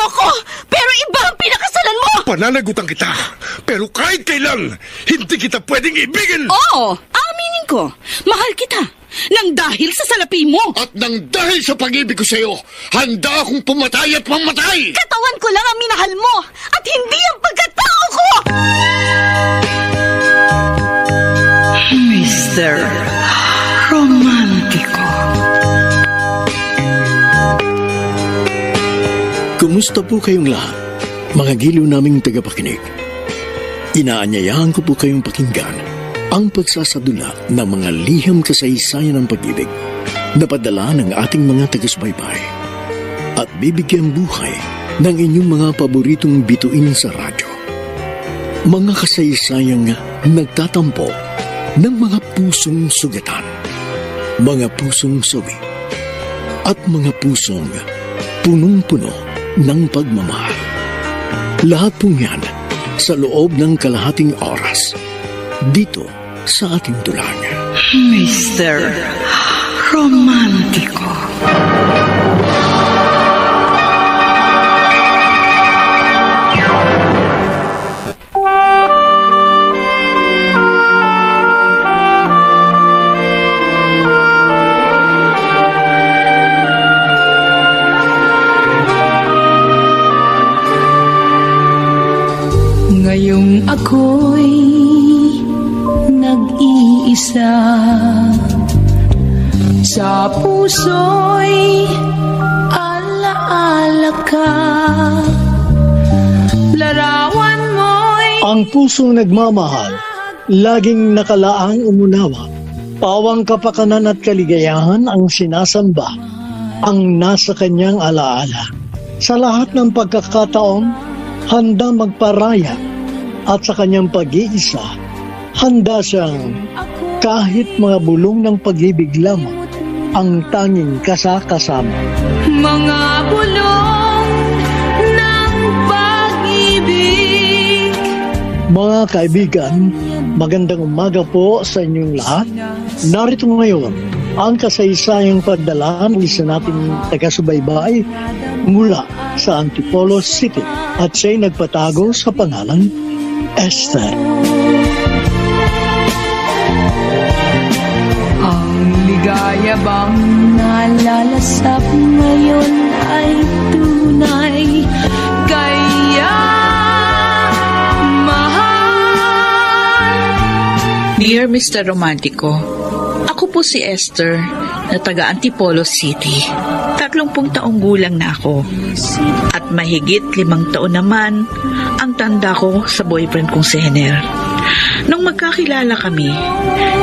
ako, pero iba ang pinakasalan mo! Pananagutan kita, pero kahit kailan, hindi kita pwedeng ibigin! Oo, aminin ko. Mahal kita. Nang dahil sa salapi mo. At nang dahil sa pag-ibig ko sa'yo, handa akong pumatay at mamatay! Katawan ko lang ang minahal mo at hindi ang pagkatao ko! Mr. Romantiko. Kumusta po kayong lahat, mga giliw naming tagapakinig? Inaanyayahan ko po kayong pakinggan ang pagsasadula ng mga liham kasaysayan ng pag-ibig na padala ng ating mga taga-subaybay at bibigyan buhay ng inyong mga paboritong bituin sa radyo. Mga kasaysayang nagtatampo ng mga pusong sugatan, mga pusong sawi, at mga pusong punong-puno ng pagmamahal. Lahat pong yan sa loob ng kalahating oras dito sa ating tulang. Mr. Romantiko. Ngayong ako'y nag-iisa, sa puso'y alaala ka, larawan mo'y Ang pusong nagmamahal, laging nakalaang umunawa. Pawang kapakanan at kaligayahan ang sinasamba, ang nasa kanyang alaala. Sa lahat ng pagkakataon, handa magparaya at sa kanyang pag-iisa, handa siyang kahit mga bulong ng pag-ibig lamang ang tanging kasakasama. mga bulong ng pag-ibig. Mga kaibigan, magandang umaga po sa inyong lahat. Narito ngayon ang kasaysayang pagdala ng isa nating taga-subaybay mula sa Antipolo City at siya'y nagpatago sa pangalan Esther. Ang ligaya bang nalalasap ngayon ay tunay, kaya mahal. Dear Mr. Romantico, ako po si Esther na taga Antipolo City. 30 taong gulang na ako. At mahigit 5 taon naman ang tanda ko sa boyfriend kong si Hener. Nung magkakilala kami,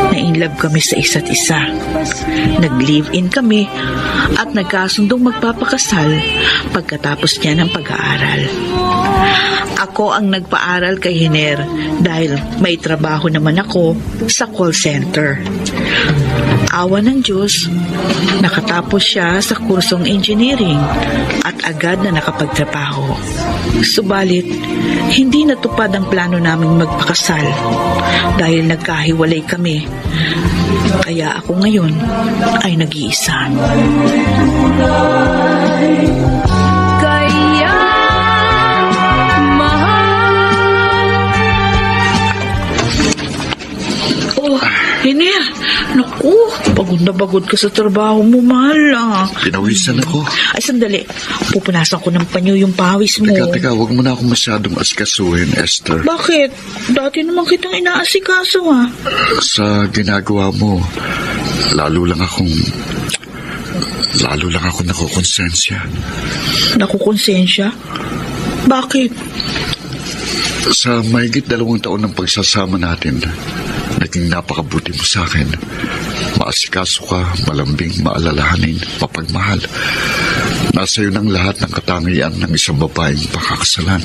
na-inlove kami sa isa't isa. Nag-live-in kami at nagkasundong magpapakasal pagkatapos niya ng pag-aaral. Ako ang nagpaaral kay Hener dahil may trabaho naman ako sa call center. Awa ng Diyos, nakatapos siya sa kursong engineering at agad na nakapagtrabaho. Subalit, hindi natupad ang plano naming magpakasal dahil nagkahiwalay kami. Kaya ako ngayon ay nag-iisa. Kaya mahal. Oh, Hener, naku, pagod na pagod ka sa trabaho mo, mahal ah. Pinawisan ako. Ay, sandali. Pupunasan ko ng panyo yung pawis mo. Teka, huwag mo na akong masyadong asikasuhin, Esther. Bakit? Dati naman kitang inaasikaso ah. Sa ginagawa mo, lalo lang akong nakukonsensya. Nakukonsensya? Bakit? Sa mahigit 2 taon ng pagsasama natin, naging napakabuti mo sa akin. Maasikaso ka, malambing, maalalahanin, mapagmahal. Nasa iyo ng lahat ng katangian ng isang babaeng pakakasalan.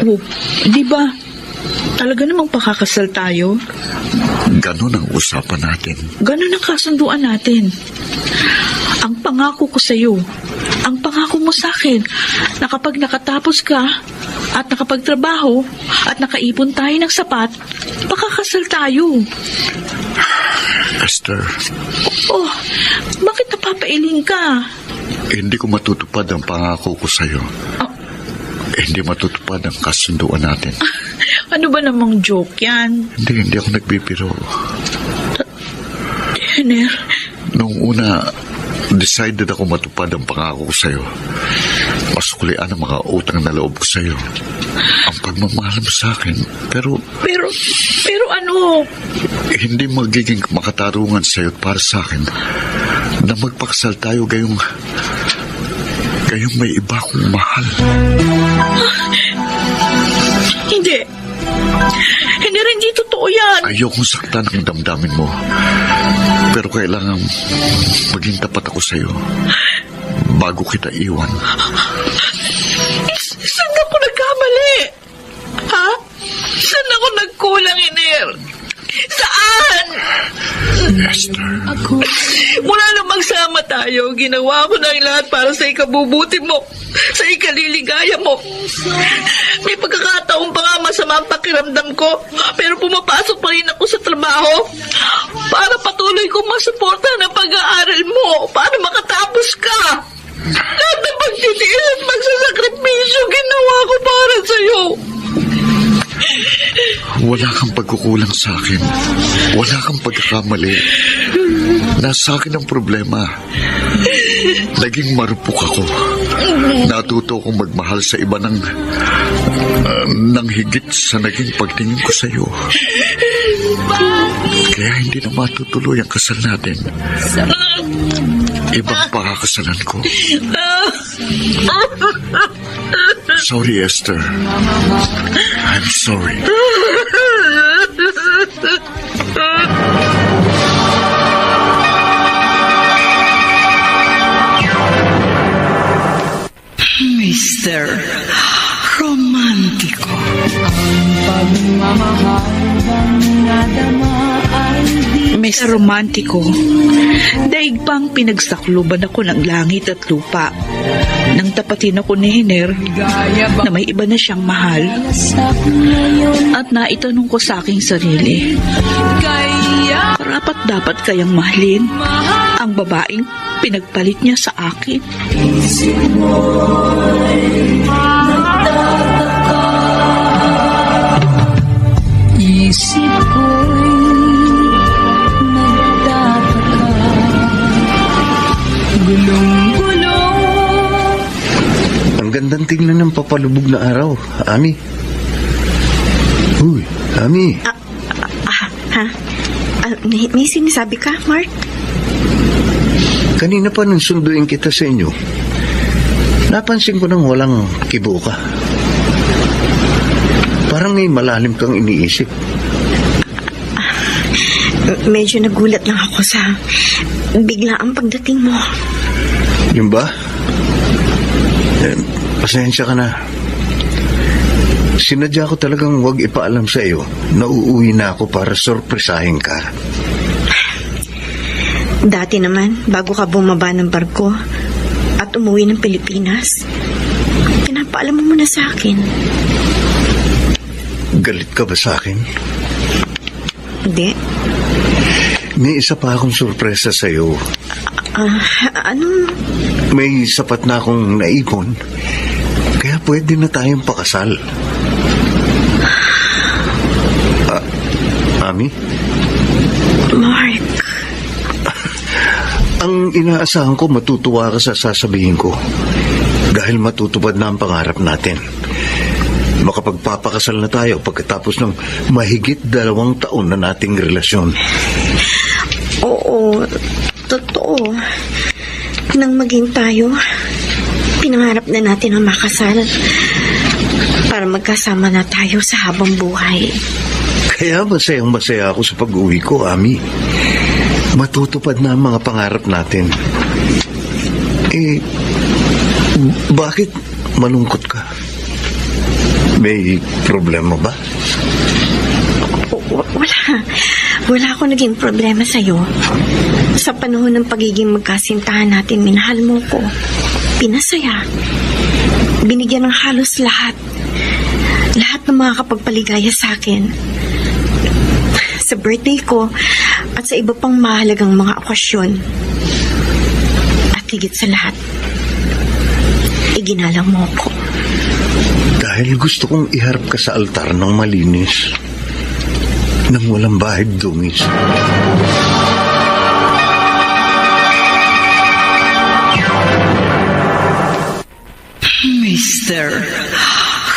Oh, di ba? Talaga namang pakakasal tayo? Ganon ang usapan natin. Ganon ang kasunduan natin. Ang pangako ko sa iyo, ang pangako mo sa akin, na kapag nakatapos ka at nakapagtrabaho at nakaipon tayo ng sapat, pakakasal tayo. Esther, Oh, bakit napapailing ka? hindi ko matutupad ang pangako ko sa iyo. hindi matutupad ang kasunduan natin. Ano ba namang joke yan? Hindi ako nagbibiro. Henner, Noong una, decided ako matupad ang pangako ko sa'yo. Masukulian ang mga utang na loob ko sa'yo. Ang pagmamahal mo sa akin. Pero pero ano? hindi magiging makatarungan sa'yo at para sa akin na magpakasal tayo gayong may iba kong mahal. Hindi. Henner, hindi totoo yan. Ayokong saktan ang damdamin mo. Pero kailangan maging tapat ako sa'yo bago kita iwan. Saan ako nagkamali? Ha? Saan ako nagkulang, Henner? Saan? Esther, Mula nang magsama tayo, ginawa ko na ang lahat para sa ikabubuti mo, sa ikaliligaya mo. May pagkakataon pa nga masama ang pakiramdam ko, pero pumapasok pa rin ako sa trabaho para patuloy kong masuportahan ang pag-aaral mo, para makatapos ka. Lahat ng pagtitiis at magsasakripisyo ginawa ko para sa'yo. wala kang pagkukulang sa akin. Wala kang pagkakamali. Nasa akin ang problema. Naging marupok ako. Natuto akong magmahal sa iba ng higit sa naging pagtingin ko sa iyo. Kaya hindi na matutuloy ang kasal natin. Ibang pakakasalan ko. Sorry, Esther. I'm sorry. Mr. Romantiko. Mr. Romantiko, daig pang pinagsakluban ako ng langit at lupa nang tapatin ako ni Henner na may iba na siyang mahal at naitanong ko sa aking sarili, karapat dapat kayang mahalin ang babaeng pinagpalit niya sa akin? Isip ko'y nagtataka, gulong-gulong. Ang gandang tingnan ng papalubog na araw, Ami. Uy, Ami. May sinasabi ka, Mark? Kanina pa nang sunduin kita sa inyo, napansin ko nang walang kibo ka. Parang may malalim kang iniisip. Medyo nagulat lang ako sa biglaang pagdating mo. Yun ba? Pasensya ka na. Sinadya ko talagang huwag ipaalam sa iyo na uuwi na ako para sorpresahin ka. Dati naman, bago ka bumaba ng barko at umuwi ng Pilipinas, pinapaalam mo muna sa akin. Galit ka ba sa akin? Hindi. May isa pa akong sorpresa sa iyo. Anong... May sapat na akong naipon, kaya pwede na tayong pakasal. Ami? Mark. Ang inaasahan ko, matutuwa ka sa sasabihin ko dahil matutupad na ang pangarap natin. Makapagpapakasal na tayo pagkatapos ng mahigit 2 taon na nating relasyon. Oo, totoo. Nang maging tayo, pinangarap na natin ang makasal para magkasama na tayo sa habang buhay. Kaya masayang-masaya ako sa pag-uwi ko, Ami. Matutupad na ang mga pangarap natin. Bakit malungkot ka? May problema ba? Wala ako naging problema sa'yo. Sa panahon ng pagiging magkasintahan natin, minahal mo ko. Pinasaya. Binigyan ng halos lahat. Lahat ng mga kapagpaligaya sa akin. Sa birthday ko at sa iba pang mahalagang mga okasyon. At higit sa lahat, iginalang mo ko. Dahil gusto kong iharap ka sa altar ng malinis, nang walang bahid dungis. Mr.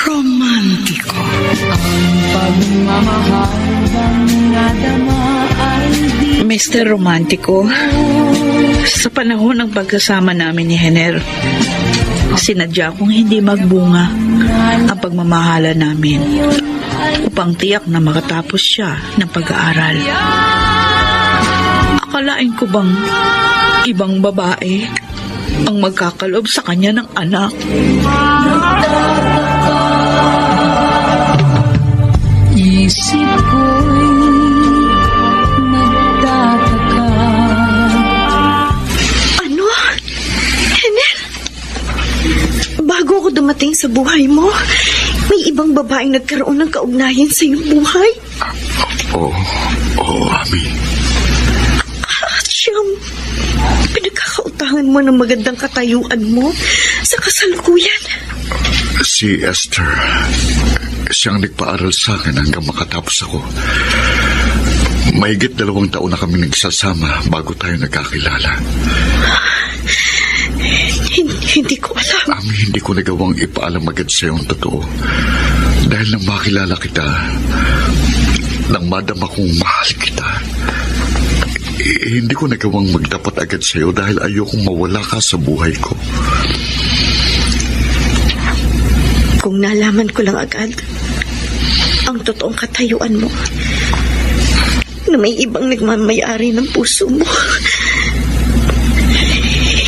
Romantiko. Pagmamahal bang nadama ay di Mr. Romantiko, sa panahon ng pagkasama namin ni Hener, sinadya kong hindi magbunga ang pagmamahala namin upang tiyak na makatapos siya ng pag-aaral. Akalain ko bang ibang babae ang magkakaloob sa kanya ng anak? isip ko'y nagtataka. Ano? Henel? Bago ako dumating sa buhay mo, may ibang babaeng nagkaroon ng kaugnayan sa iyong buhay? Oo, Ami. At siyang pinagkakautangan mo ng magandang katayuan mo sa kasalukuyan. Si Esther, siyang nagpaaral sa akin hanggang makatapos ako. Mahigit 2 taon na kami nagsasama bago tayo nagkakilala. Hindi ko alam. Ami, hindi ko nagawang ipaalam agad sa iyo ang totoo. Dahil nang makilala kita, nang madama kong mahal kita, hindi ko nagawang magdapat agad sa iyo dahil ayokong mawala ka sa buhay ko. Kung nalaman ko lang agad ang totoong katayuan mo, na may ibang nagmamayari ng puso mo,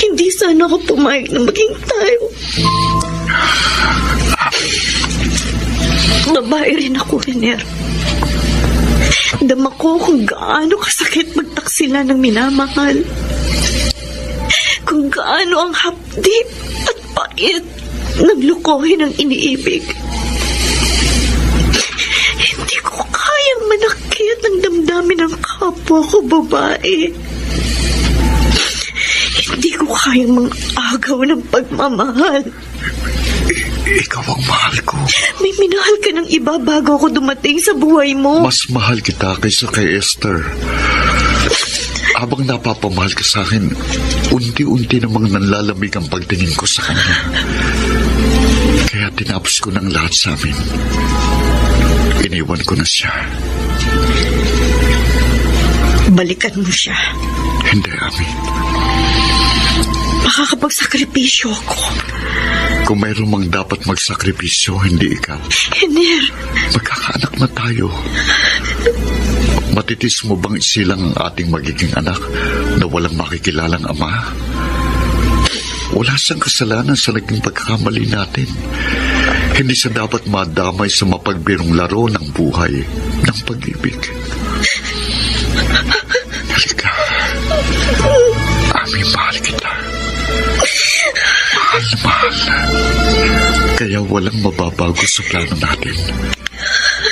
hindi sana ako pumayag na maging tayo. Babae rin ako, Hener. Dama ko kung gaano kasakit magtaksila ng minamahal. Kung gaano ang hapdi at pait ng lukohin ng iniibig. Hindi ko kayang manakit ang damdamin ng kapwa ko babae. Hindi ko kayang mang-agaw ng pagmamahal. Ikaw ang mahal ko. May minahal ka ng iba bago ako dumating sa buhay mo. Mas mahal kita kaysa kay Esther. Habang napapamahal ka sa akin, unti-unti namang nanlalamig ang pagtingin ko sa kanya. Kaya tinapos ko ng lahat sa amin. Iniwan ko na siya. Balikan mo siya. Hindi, Ami. Makakapagsakripisyo ako. Kung mayroon mang dapat magsakripisyo, hindi ikaw. Hener, Magkakaanak na tayo. Matitis mo bang isilang ang ating magiging anak na walang makikilalang ama? Wala siyang kasalanan sa naging pagkakamali natin. Hindi siya dapat madamay sa mapagbirong laro ng buhay, ng pag-ibig. Halika. Ami, mahal kita. Mahal na mahal. Kaya walang mababago sa plano natin.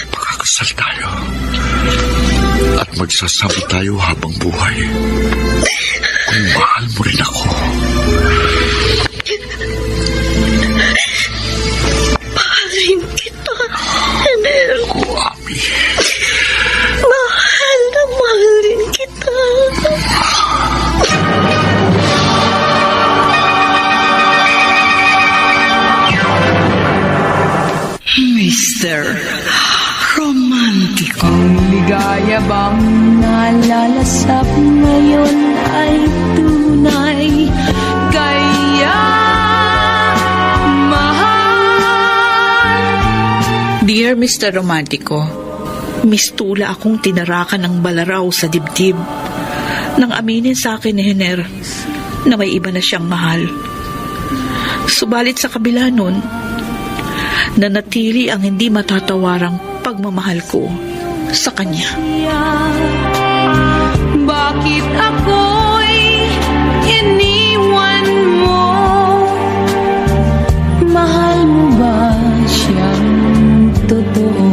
Makakasal tayo. At magsasama tayo habang buhay. Kung mahal mo rin ako. mahal rin kita, Hener. Ako, Ami. Mahal na mahal rin kita. Mr. Romantiko. ang ligaya bang nalalasap ngayon ay tunay. Kaya mahal. Dear Mr. Romantiko, mistula akong tinarakan ng balaraw sa dibdib nang aminin sa akin ni Hener na may iba na siyang mahal. Subalit sa kabila nun, nanatili ang hindi matatawarang pagmamahal ko sa kanya. Bakit ako'y iniwan mo? Mahal mo ba siyang totoo?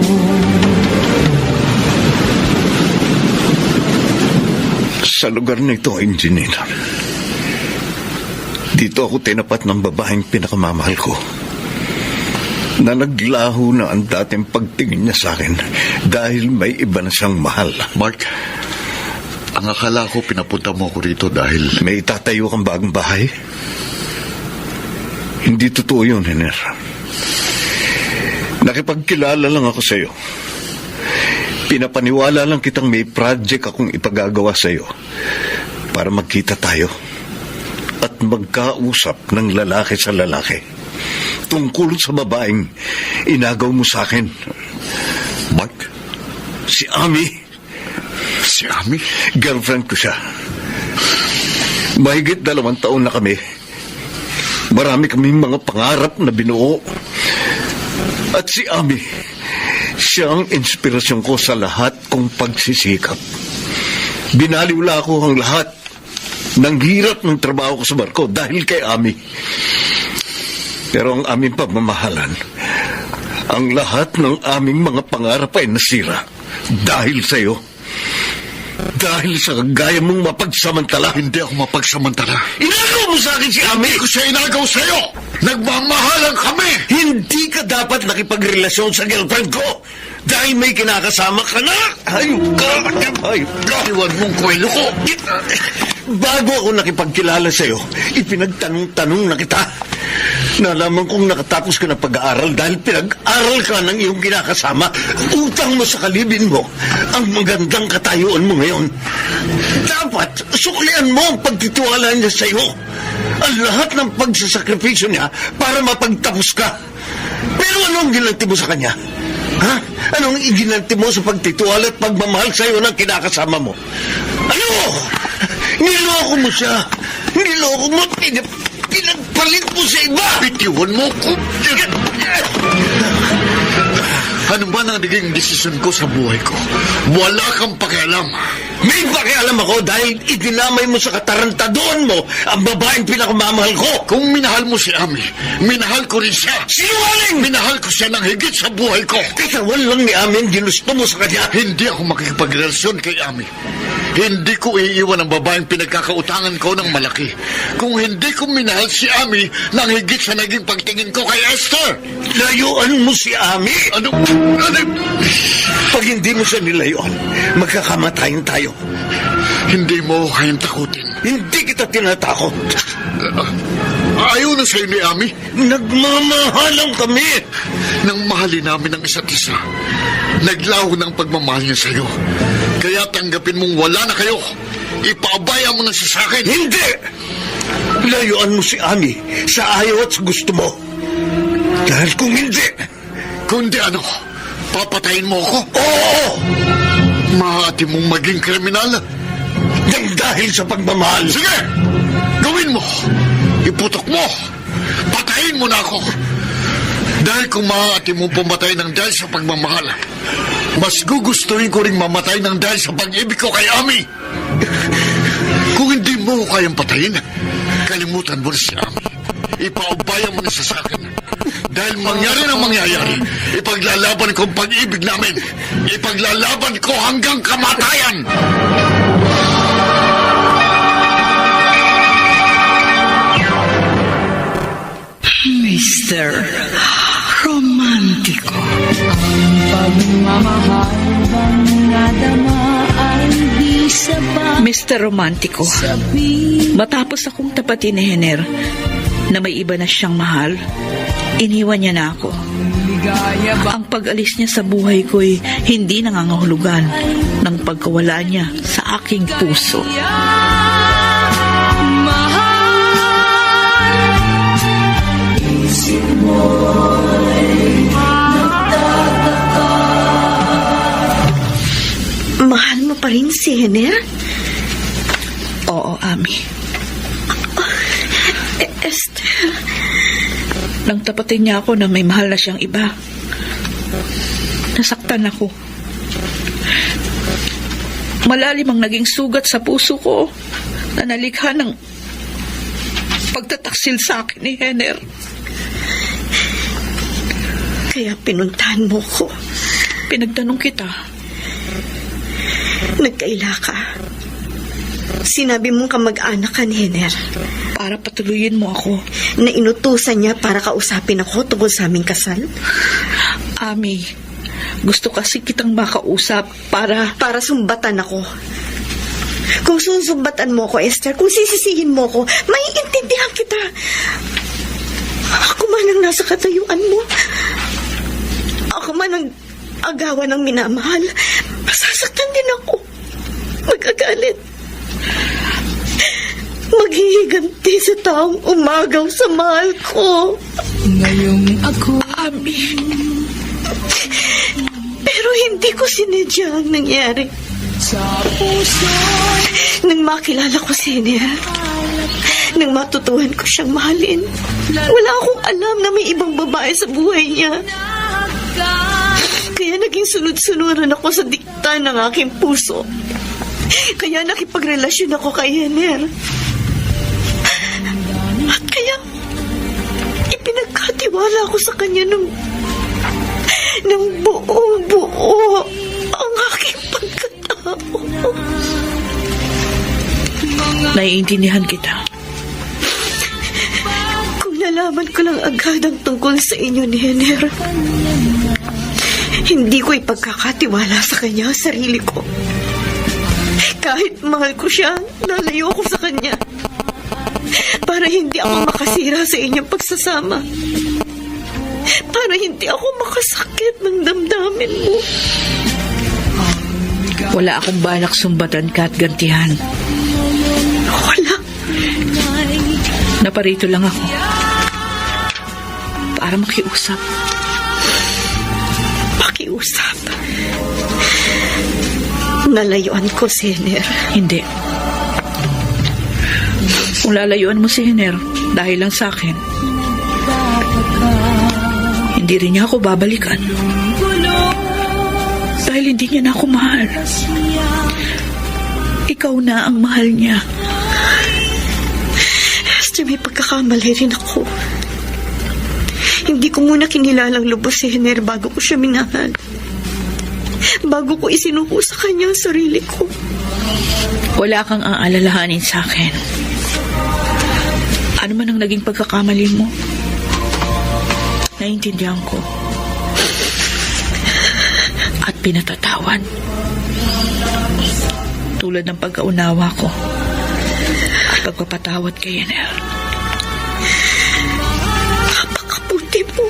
Sa lugar na ito, Engineer, dito ako tinapat ng babaeng pinakamamahal ko. na naglaho na ang dating pagtingin niya sa akin dahil may iba na siyang mahal. Mark, ang akala ko pinapunta mo ako rito dahil... May itatayo kang bagong bahay? Hindi totoo yun, Henner. Nakipagkilala lang ako sa iyo. Pinapaniwala lang kitang may project akong ipagagawa sa iyo para magkita tayo at magkausap ng lalaki sa lalaki tungkol sa babaeng inagaw mo sa akin. Mark? Si Ami. Si Ami? Girlfriend ko siya. Mahigit 2 taon na kami. Marami kaming mga pangarap na binuo. At si Ami, siya ang inspirasyon ko sa lahat kong pagsisikap. Binaliwala ko ang lahat ng hirap ng trabaho ko sa barko dahil kay Ami. Pero ang aming pagmamahalan, ang lahat ng aming mga pangarap ay nasira dahil sa iyo. Dahil sa kagaya mong mapagsamantala. Hindi ako mapagsamantala. Inagaw mo sa akin si Ami! Hindi ko siya inagaw sa'yo! Nagmamahalan kami! Hindi ka dapat nakipagrelasyon sa girlfriend ko dahil may kinakasama ka na! Hayop ka! Hayop ka! Iwan mong kwelo ko! Bago ako nakipagkilala sa'yo, ipinagtanong-tanong na kita. Nalaman kong nakatapos ka na pag-aaral dahil pinag-aral ka ng iyong kinakasama. Utang mo sa kalibin mo ang magandang katayuan mo ngayon. Dapat suklian mo ang pagtitiwala niya sa'yo. Ang lahat ng pagsasakripisyo niya para mapagtapos ka. Pero anong ginanti mo sa kanya? Ha? Anong iginanti mo sa pagtitiwala at pagmamahal sa'yo ng kinakasama mo? Ano? Niloko mo siya. Niloko mo. Pinagpalit mo sa iba. Bitiwan mo ko! Ano ba nang naging desisyon ko sa buhay ko? Wala kang pakialam. May pakialam ako dahil idinamay mo sa katarantaduan mo ang babaeng pinakamamahal ko. Kung minahal mo si Ami, minahal ko rin siya. Sinungaling! Minahal ko siya ng higit sa buhay ko. Katawan lang ni Ami ang ginusto mo sa kanya. Hindi ako makikipagrelasyon kay Ami. Hindi ko iiwan ang babaeng pinagkakautangan ko ng malaki. Kung hindi ko minahal si Ami ng higit sa naging pagtingin ko kay Esther. Layuan mo si Ami. Ano? Pag hindi mo siya nilayuan, magkakamatayin tayo. Hindi mo kayang takutin. Hindi kita tinatakot. Ayaw na sa'yo ni Ami. Nagmamahalan kami. Nang mahalin namin ang isa't isa, naglaho ng pagmamahal niya sa'yo. Kaya tanggapin mong wala na kayo. Ipaabaya mo na siya sa akin. Hindi! Layuan mo si Ami sa ayaw at sa gusto mo. Dahil kung hindi... Kundi ano, papatayin mo ako? Oo! Maaari mong maging kriminal. Nang dahil sa pagmamahal. Sige! Gawin mo! Iputok mo! Patayin mo na ako! Dahil kung maaari mong pumatay ng dahil sa pagmamahal, mas gugustuhin ko rin mamatay ng dahil sa pag-ibig ko kay Ami. Kung hindi mo kayang patayin, kalimutan mo na si Ami. Ipaubaya mo na siya sa akin. Dahil mangyari na mangyayari, ipaglalaban ko ang pag-ibig namin. Ipaglalaban ko hanggang kamatayan. Mr. Romántico. Pagmamahal bang nadama ay di sapat Mr. Romántico, sabihin. matapos akong tapatin ni Henner na may iba na siyang mahal, iniwan niya na ako. Ligaya ba Ang pag-alis niya sa buhay ko'y hindi nangangahulugan ng pagkawala niya sa aking puso. Mahal mo pa rin si Henner? Oo, Ami. Esther, Nang tapatin niya ako na may mahal na siyang iba, nasaktan ako. Malalim ang naging sugat sa puso ko na nalikha ng pagtataksil sa akin ni Henner. kaya pinuntahan mo ko. Pinagtanong kita. Nagkaila ka. Sinabi mong kamag-anak ka ni Hener Para patuluyin mo ako. na inutusan niya para kausapin ako tungkol sa aming kasal. Ami, gusto kasi kitang makausap para... Para sumbatan ako. Kung susumbatan mo ako, Esther, kung sisisihin mo ako, maiintindihan kita. Ako man ang nasa katayuan mo. Ako man ang agawan ng minamahal. Masasaktan din ako. Magagalit. Maghihiganti sa taong umagaw sa mahal ko. Ngayong ako Ami, Pero hindi ko sinadya ang nangyari. sa puso Nang makilala ko si Hener, nang matutuhan ko siyang mahalin, wala akong alam na may ibang babae sa buhay niya. Kaya naging sunod-sunuran ako sa dikta ng aking puso. Kaya nakipagrelasyon ako kay Hener. At kaya, ipinagkatiwala ko sa kanya ng buong-buo ang aking pagkatao. naiintindihan kita. Kung nalaman ko lang agad ang tungkol sa inyo ni Hener, hindi ko ipagkakatiwala sa kanya ang sarili ko. Kahit mahal ko siya, nalayo ko sa kanya. Para hindi ako makasira sa inyong pagsasama. Para hindi ako makasakit ng damdamin mo. Wala akong balak sumbatan ka at gantihan. Wala. Naparito lang ako. Para makiusap. Pakiusap. Nalayuan ko si Hener. Hindi. Kung lalayuan mo si Hener dahil lang sa akin, hindi rin niya ako babalikan. Dahil hindi niya na ako mahal. Ikaw na ang mahal niya. Esther, may pagkakamali rin ako. Hindi ko muna kinilalang lubos si Hener bago ko siya minahal. Bago ko isinuko sa kanya ang sarili ko. Wala kang aalalahanin sa akin. Ano man ang naging pagkakamali mo, naiintindihan ko. At pinatatawad. Tulad ng pagkaunawa ko at pagpapatawad kay Hener. Napakabuti mo.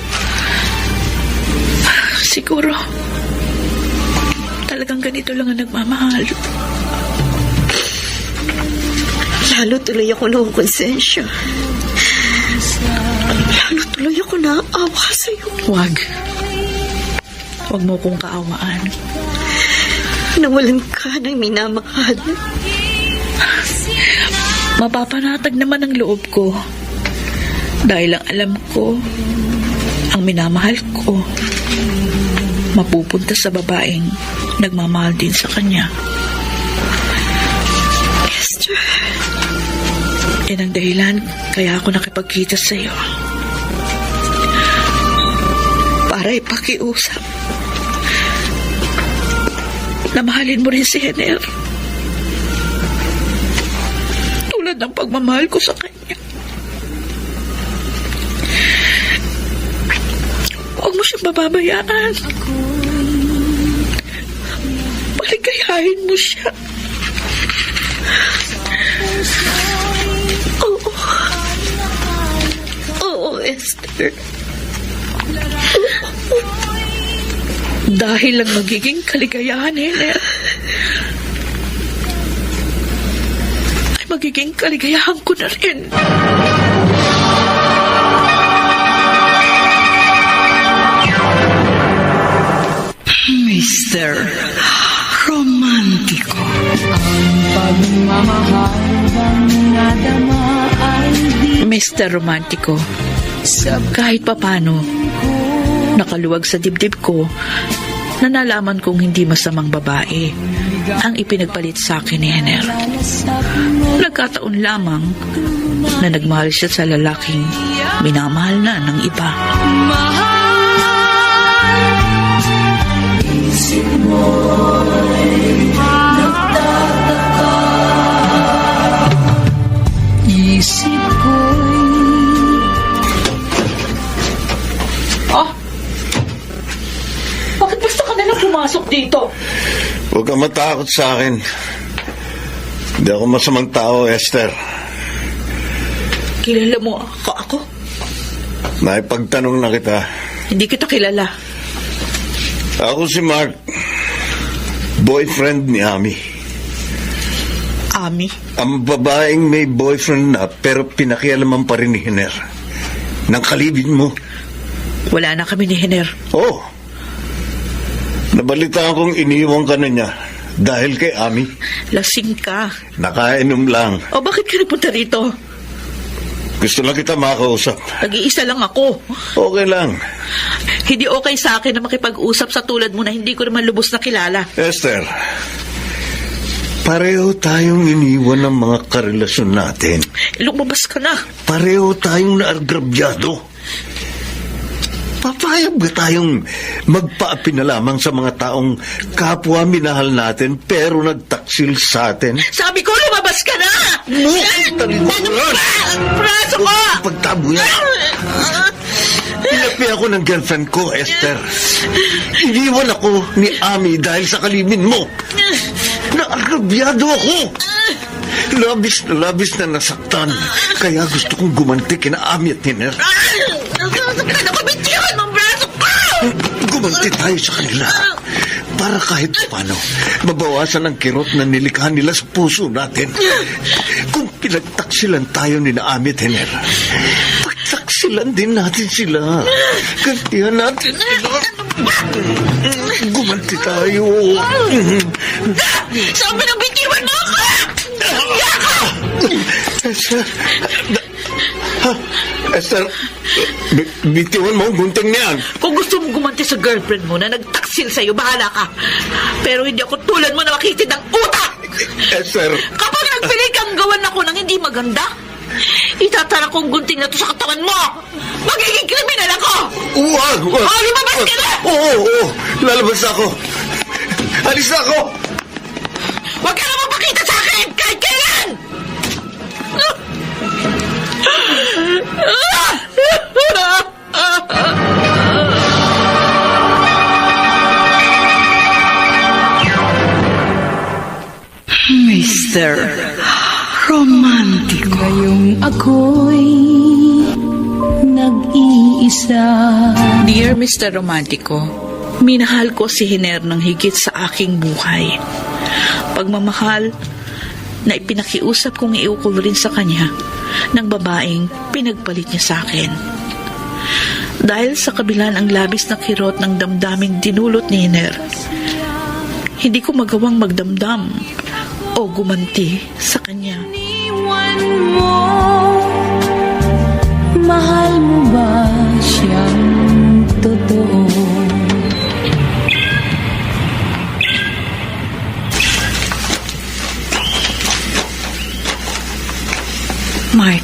Siguro, talagang ganito lang ang nagmamahal. Lalo tuloy ako nakukonsensya. Lalo tuloy ako naaawa sa'yo. Huwag. Huwag mo kong kaawaan. Nawalan ka ng minamahal. Mapapanatag naman ang loob ko. Dahil ang alam ko, ang minamahal ko, mapupunta sa babaeng nagmamahal din sa kanya. Esther, Yan ang dahilan kaya ako nakipagkita sa iyo. Para ipakiusap na mahalin mo rin si Hener. Tulad ng pagmamahal ko sa kanya. Huwag mo siyang bababayaan. Paligayahin mo siya. oo. Oo, Esther. Dahil ang magiging kaligayahan ni Hener ay magiging kaligayahan ko na rin. Mr. Romantiko. pagmamahal bang nadama ay di Mr. Romantico, sa kahit papano, nakaluwag sa dibdib ko na nalaman kong hindi masamang babae ang ipinagpalit sa akin ni Hener. Nagkataon lamang na nagmahal siya sa lalaking minamahal na ng iba. isip ko'y Ah! Bakit basta ka nalang pumasok dito? Huwag kang matakot sa akin. Hindi ako masamang tao, Esther. Kilala mo ako? Naipagtanong na kita. Hindi kita kilala. Ako si Mark. Boyfriend ni Ami. Ami? Ang babaeng may boyfriend na pero pinakialaman pa rin ni Hiner. Nang kalibin mo. Wala na kami ni Hiner. Oh. Nabalitaan kong iniwan ka na niya dahil kay Ami. Lasing ka. Nakainom lang. O bakit ka napunta rito? Gusto lang kita makausap. Nag-iisa lang ako. Okay lang. Hindi okay sa akin na makipag-usap sa tulad mo na hindi ko naman lubos na kilala. Esther, pareho tayong iniwan ng mga karelasyon natin. Lumabas ka na. Pareho tayong naagrabyado. Papayag ba tayong magpaapi na lamang sa mga taong kapwa minahal natin pero nagtaksil sa atin? Sabi ko, lumabas ka na! Braso ko! Pagtabo yan. Pinapi ako ng girlfriend ko, Esther. Iniwan ako ni Ami dahil sa kalibin mo. Naagrabyado ako. Labis na nasaktan. Kaya gusto kong gumanti kina Ami at Hiner. Nakabitiwan mong braso ko! Gumanti tayo sa kanila. Para kahit paano, mabawasan ang kirot na nilikha nila sa puso natin. Kung pinagtaksilan tayo ni Ami at Hiner, pagtaksilan din natin sila. Gantihan natin sila. Gumanti tayo. Sabi ng bitiwan mo ako! Esther, Esther, bitiwan mo ang gunting niyan. Kung gusto mong gumanti sa girlfriend mo na nagtaksil sa'yo, bahala ka. Pero hindi ako tulad mo na makitid ng utak! Esther, Kapag nagpilit kang gawan ako ng hindi maganda, itatara kong gunting na to sa katawan mo! Magiging kriminal ako! Huwag! Oh, lumabas ka na! Oo, lalabas ako. Alis na ako! Huwag ka na mapakita sa akin! Kahit kailan! Mr. Romantiko. Ngayong ako'y nag-iisa. Dear Mr. Romantico, minahal ko si Hiner ng higit sa aking buhay. Pagmamahal na ipinakiusap kong iukol rin sa kanya ng babaeng pinagpalit niya sa akin. Dahil sa kabila ng labis na kirot ng damdaming dinulot ni Hiner, hindi ko magawang magdamdam o gumanti sa kanya. Iwan mo, mahal mo ba siyang totoo? Mark,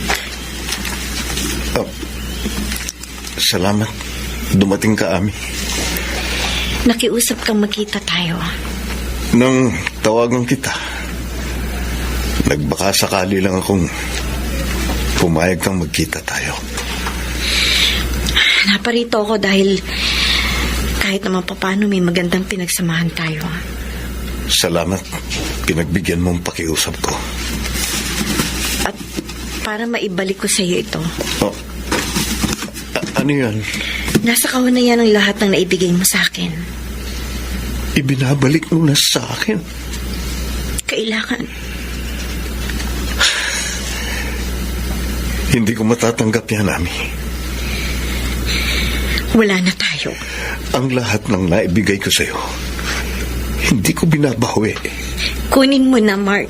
Salamat. Dumating ka, Ami. nakiusap kang magkita tayo. Nang tawagan kita, nagbaka sakali lang akong pumayag kang magkita tayo. Naparito ako dahil kahit naman papano may magandang pinagsamahan tayo. Salamat. Pinagbigyan mong pakiusap ko. At para maibalik ko sa iyo ito, Oh, ano yan? nasa kahon na yan ang lahat ng naibigay mo sa akin. Ibinabalik mo na sa akin. Kailangan. Hindi ko matatanggap yan, Ami. Wala na tayo. Ang lahat ng naibigay ko sa'yo, hindi ko binabawi. Kunin mo na, Mark.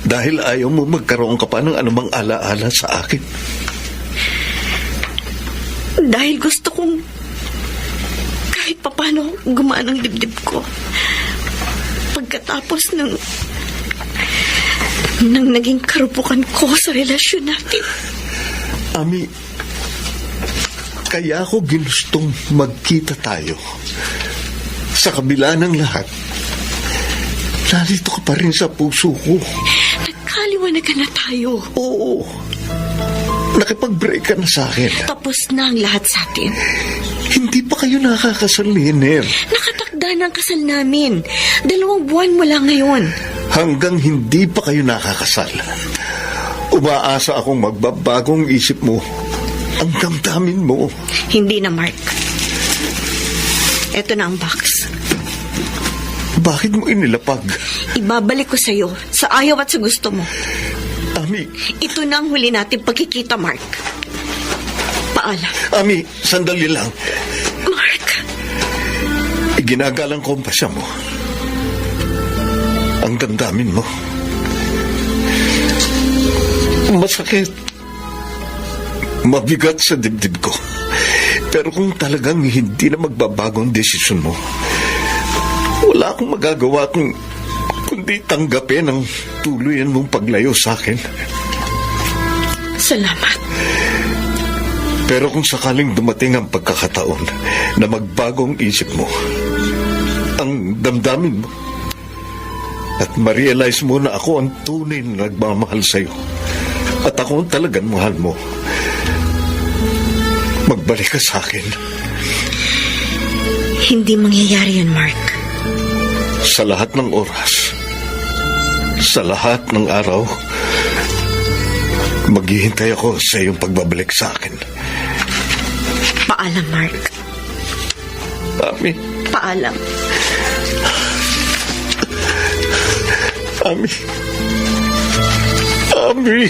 Dahil ayaw mo magkaroon ka pa ng anumang alaala sa akin. Dahil gusto kong kahit papano gumaan ang dibdib ko. Pagkatapos ng naging karupukan ko sa relasyon natin. Ami, kaya ako ginustong magkita tayo. Sa kabila ng lahat, narito ka pa rin sa puso ko. Nagkali Nagkaliwanagan na tayo. Oo. Nakipag-break ka na sa akin. Tapos na ang lahat sa atin. Hindi pa kayo nakakasal ni Hiner. Nakatakda na ang kasal namin. 2 buwan mula ngayon. Hanggang hindi pa kayo nakakasal. Umaasa akong magbabagong isip mo. Ang damdamin mo. Hindi na, Mark. Ito na ang box. Bakit mo inilapag? Ibabalik ko sa'yo sa ayaw at sa gusto mo. Ami, Ito na ang huli natin pagkikita, Mark. Paalam. Ami, sandali lang. Mark! Iginagalang ko ang pasya mo. Ang damdamin mo. Masakit. Mabigat sa dibdib ko. Pero kung talagang hindi na magbabago ang desisyon mo, wala akong magagawa kundi tanggapin ang tuluyan mong paglayo sa akin. Salamat. Pero kung sakaling dumating ang pagkakataon na magbago ang isip mo, ang damdamin mo, at ma-realize mo na ako ang tunay na nagmamahal sa'yo, at ako ang talagang mahal mo, magbalik ka sa akin. Hindi mangyayari yan, Mark. Sa lahat ng oras, sa lahat ng araw, maghihintay ako sa iyong pagbabalik sa akin. Paalam, Mark. Ami, Paalam. Ami, Ami.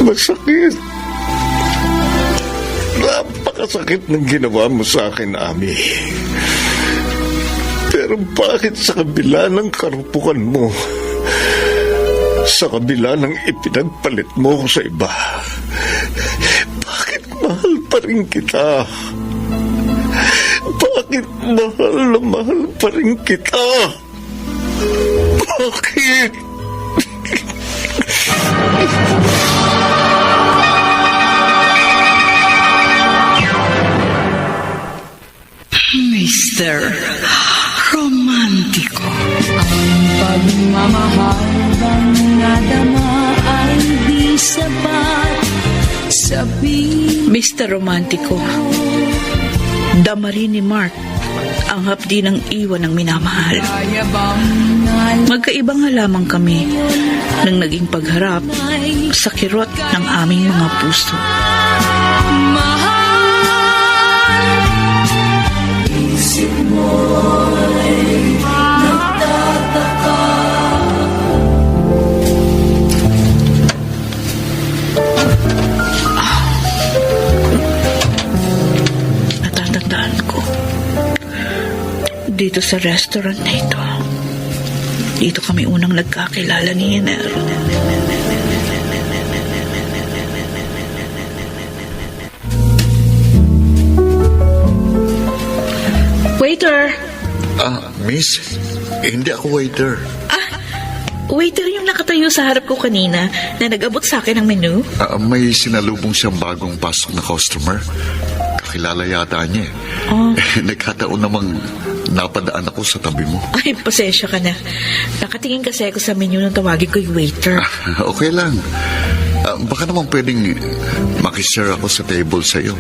Masakit. Napakasakit ng ginawa mo sa akin, Ami. Pero bakit sa kabila ng karupukan mo, sa kabila ng ipinagpalit mo ko sa iba, bakit mahal pa rin kita? Bakit mahal na mahal pa rin kita? Bakit? Mr. Romántico. Pagmamahal bang nadama ay di sapat sa Mr. Romántico, dama rin ni Mark ang hapdi ng iwan ng minamahal. pinayabang na Magkaiba nga lamang kami nang naging pagharap sa kirot ng aming mga puso. mahal. Isip mo'y nagtataka. Natatandaan ko, dito sa restaurant na ito, dito kami unang nagkakilala ni Hiner. Waiter! Miss, hindi ako waiter. Waiter yung nakatayo sa harap ko kanina na nag-abot sa akin ng menu. May sinalubong siyang bagong pasok na customer. Kakilala yata niya eh. Oh. Nagkataon namang napadaan ako sa tabi mo. Ay, pasensya ka na. Nakatingin kasi ako sa menu nung tawagin ko yung waiter. Okay lang. Baka naman pwedeng makishare ako sa table sa'yo.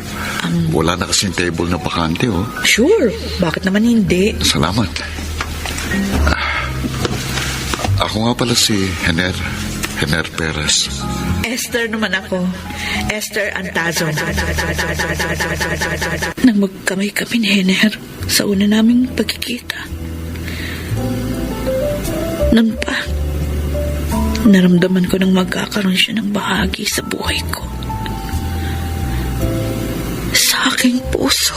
Wala na kasing table na bakante, oh. Sure, bakit naman hindi? Salamat. Ako nga pala si Hiner Perez. Esther naman ako. Esther Antazon. Nang magkamay kami ni Hiner sa una naming pagkikita. Noon pa, naramdaman ko nang magkakaroon siya ng bahagi sa buhay ko. Sa aking puso.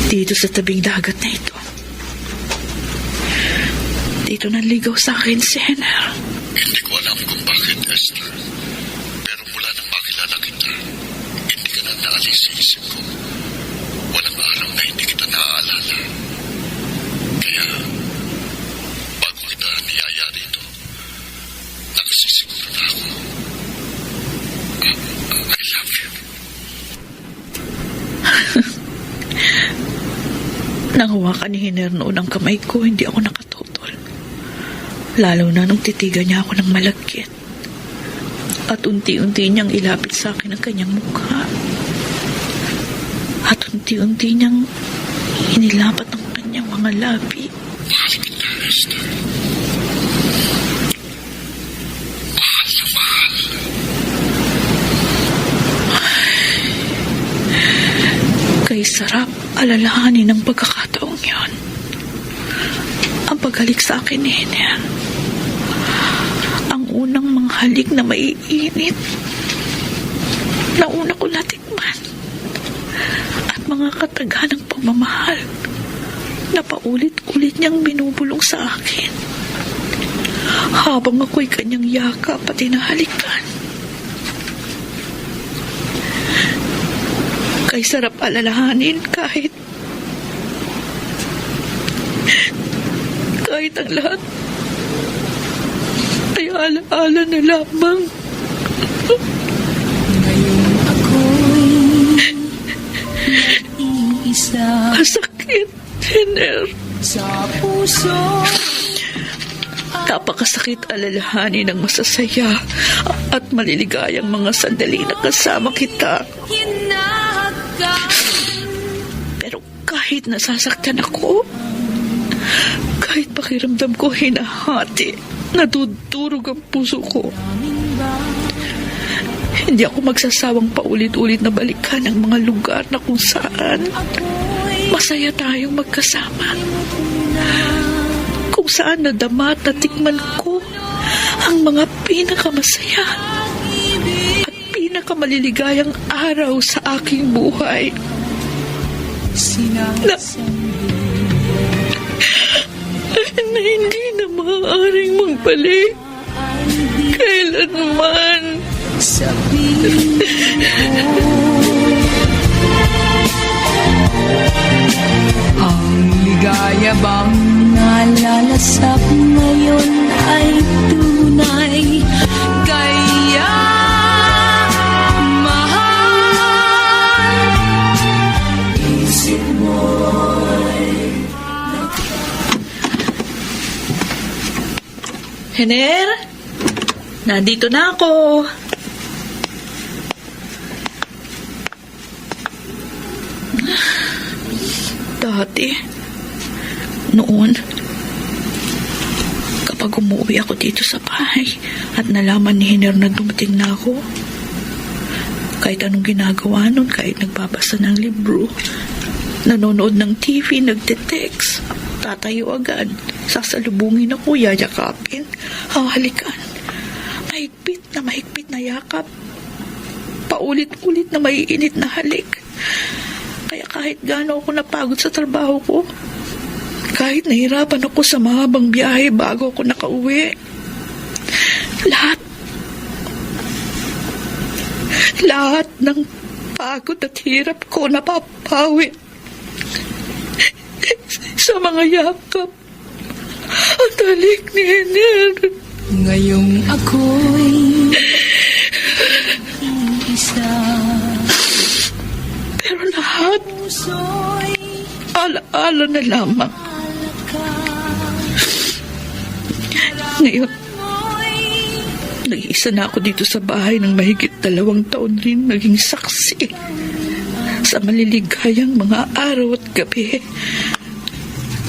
Dito sa tabing dagat na ito. Dito naligaw sa akin si Hiner. Hindi ko alam kung bakit, Esther. Pero mula nang makilala kita, hindi ka na naalis sa isip ko. Walang araw na hindi kita naaalala. Kaya, bago kita niyaya dito, nakasisiguro na ako. I love you. Nang hawakan ni Hiner noon ang kamay ko, hindi ako nakatutol. Lalo na nung titigan niya ako ng malagkit. At unti-unti niyang ilapit sa akin ang kanyang mukha. At unti-unti niyang inilapat ang kanyang mga labi. Mahal kita, Esther. Mahal na mahal. Kay sarap alalahanin ng pagkakataong yon. Ang paghalik sa akin ni Hiner. Ang unang mga halik na maiinit na una ko natikman. At mga kataganang pagmamahal na paulit-ulit niyang binubulong sa akin. Habang ako'y kanyang yakap at hinahalikan. Kay sarap alalahanin kahit ang lahat ay alaala na lamang. Ngayon ako'y nag-iisa Masakit, Hiner. sa puso. Napakasakit alalahanin ng masasaya at maliligayang mga sandali na kasama kita. Hinahagkan Pero kahit nasasaktan ako, kahit pakiramdam ko hinahati, nadudurog ang puso ko. Hindi ako magsasawang paulit-ulit na balikan ang mga lugar na kung saan masaya tayong magkasama. Kung saan nadama at natikman ko ang mga pinakamasaya at pinakamaliligayang araw sa aking buhay. Na hindi na maaaring magbalik kailanman. sabihin ang ligaya bang nalalasap ngayon ay tunay, kaya mahal. Isip mo'y Hiner, nandito na ako. Dati, noon, kapag umuwi ako dito sa bahay at nalaman ni Hiner na dumating na ako, kahit anong ginagawa nun, kahit nagbabasa ng libro, nanonood ng TV, nagte-text, tatayo agad, sasalubungin ako, yayakapin, hahalikan, mahigpit na yakap, paulit-ulit na maiinit na halik. Kaya kahit gaano ako napagod sa trabaho ko, kahit nahirapan ako sa mahabang biyahe bago ako nakauwi, lahat ng pagod at hirap ko napapawi sa mga yakap at halik ni Hiner. ngayong ako'y isa. Pero lahat, Puso'y alaala na lamang. Ngayon, nag-iisa na ako dito sa bahay ng mahigit 2 taon rin naging saksi sa maliligayang mga araw at gabi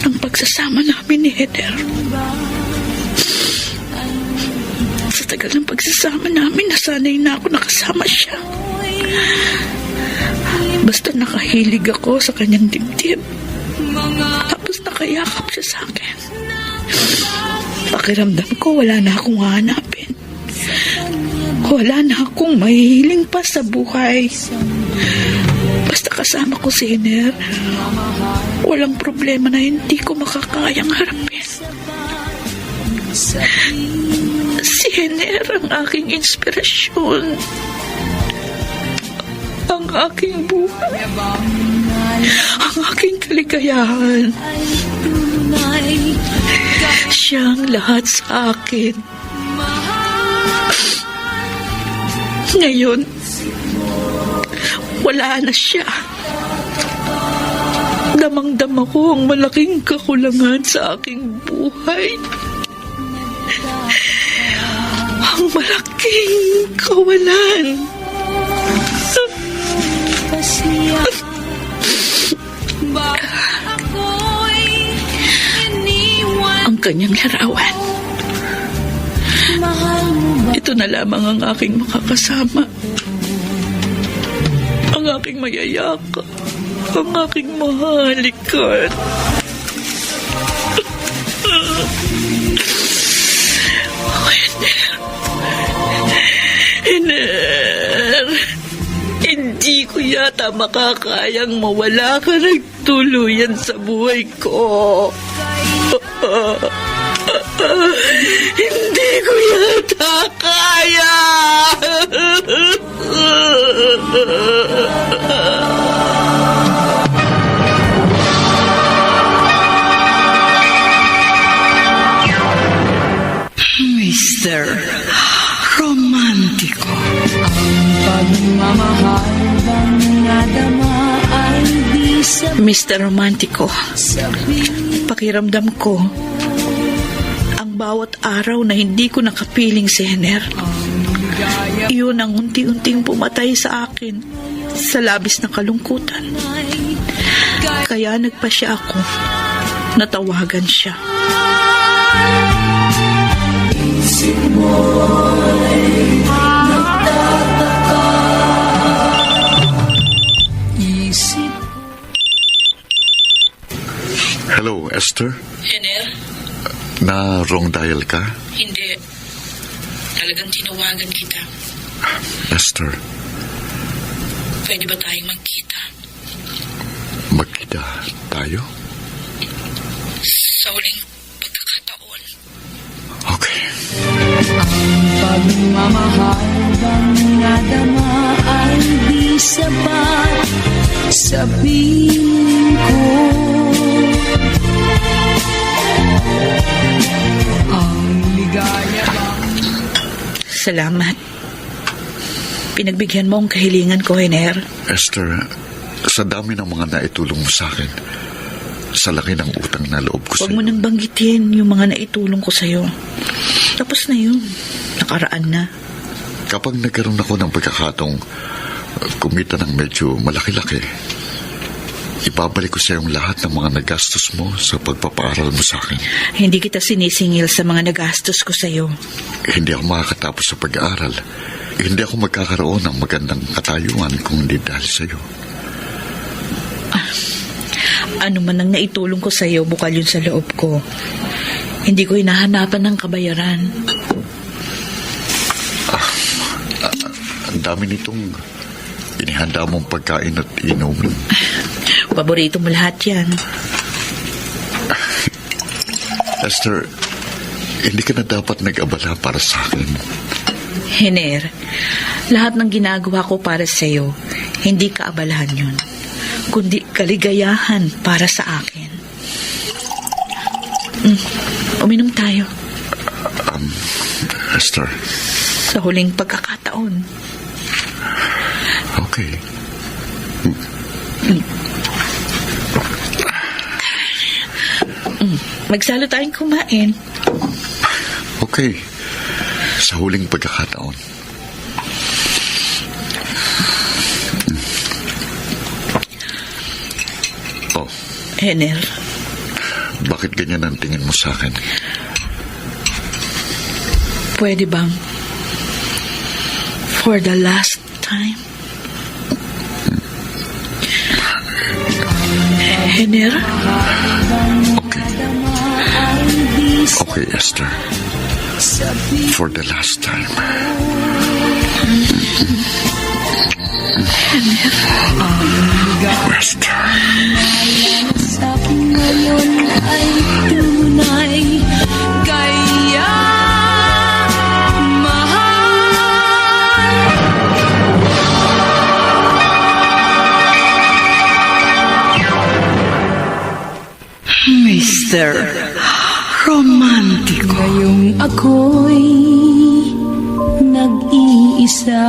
ng pagsasama namin ni Hiner. Sa tagal ng pagsasama namin, nasanay na ako nakasama siya. Basta nakahilig ako sa kanyang dibdib. Tapos nakayakap siya sa akin. Pakiramdam ko wala na akong hahanapin. Wala na akong mahihiling pa sa buhay. Basta kasama ko si Hiner, walang problema na hindi ko makakayang harapin. Si Hener ang aking inspirasyon. Ang aking buhay. Ang aking kaligayahan. Siyang lahat sa akin. Ngayon, wala na siya. Damang-dama ko ang malaking kakulangan sa aking buhay. Ang malaking kawalan. Ang kanyang larawan. Ito na lamang ang aking makakasama. Ang aking mayayaka. Ang aking mahalikan. Hener, hindi ko yata makakayang mawala ka ng tuluyan sa buhay ko. Hindi ko yata kaya. Mr. Romántico. Pagmamahal bang nadama ay di sabihin. Mr. Romántico, pakiramdam ko ang bawat araw na hindi ko nakapiling si Hener. Iyon ang unti-unting pumatay sa akin sa labis na kalungkutan. Kaya nagpasya ako, natawagan siya. Hello, Esther? Hener? Na wrong dial ka? Hindi. Talagang tinawagan kita. Esther, Pwede ba tayong magkita? magkita tayo? Sa huling pagkakataon. Okay. Pagmamahal bang nadama ay di sapat sa piling ko. Ang ligaya bang Salamat. Pinagbigyan mo ang kahilingan ko, Hener. Esther, sa dami ng mga naitulong mo sa akin, sa laki ng utang na loob ko Huwag mo sa'yo, nang banggitin yung mga naitulong ko sa'yo. Tapos na yun. Nakaraan na. kapag nagkaroon ako ng pagkakataong kumita ng medyo malaki-laki, ibabalik ko sa iyong lahat ng mga nagastos mo sa pagpapaaral mo sa akin. Hindi kita sinisingil sa mga nagastos ko sa'yo. Hindi ako makakatapos sa pag-aaral. Hindi ako magkakaroon ng magandang katayuan kung hindi dahil sa iyo. Ano man ang naitulong ko sa'yo, bukal yun sa loob ko. Hindi ko hinahanapan ng kabayaran. Ang dami nitong inihanda mong pagkain at inumin. Paborito mo lahat yan. Esther, hindi ka na dapat nag-abala para sa akin. Hener, lahat ng ginagawa ko para sa'yo, hindi kaabalahan yun, kundi kaligayahan para sa akin. Uminom tayo. Esther, Sa huling pagkakataon. okay. Magsalo tayong kumain. Okay. Sa huling pagkakataon. Oh, Hener, bakit ganyan ang tingin mo sa akin? pwede bang for the last time? Hener? Okay. Okay, Esther. For the last time. Esther. sa ngayon ay tunay. Kaya Mr. Romántico. Ngayong ako'y nag-iisa.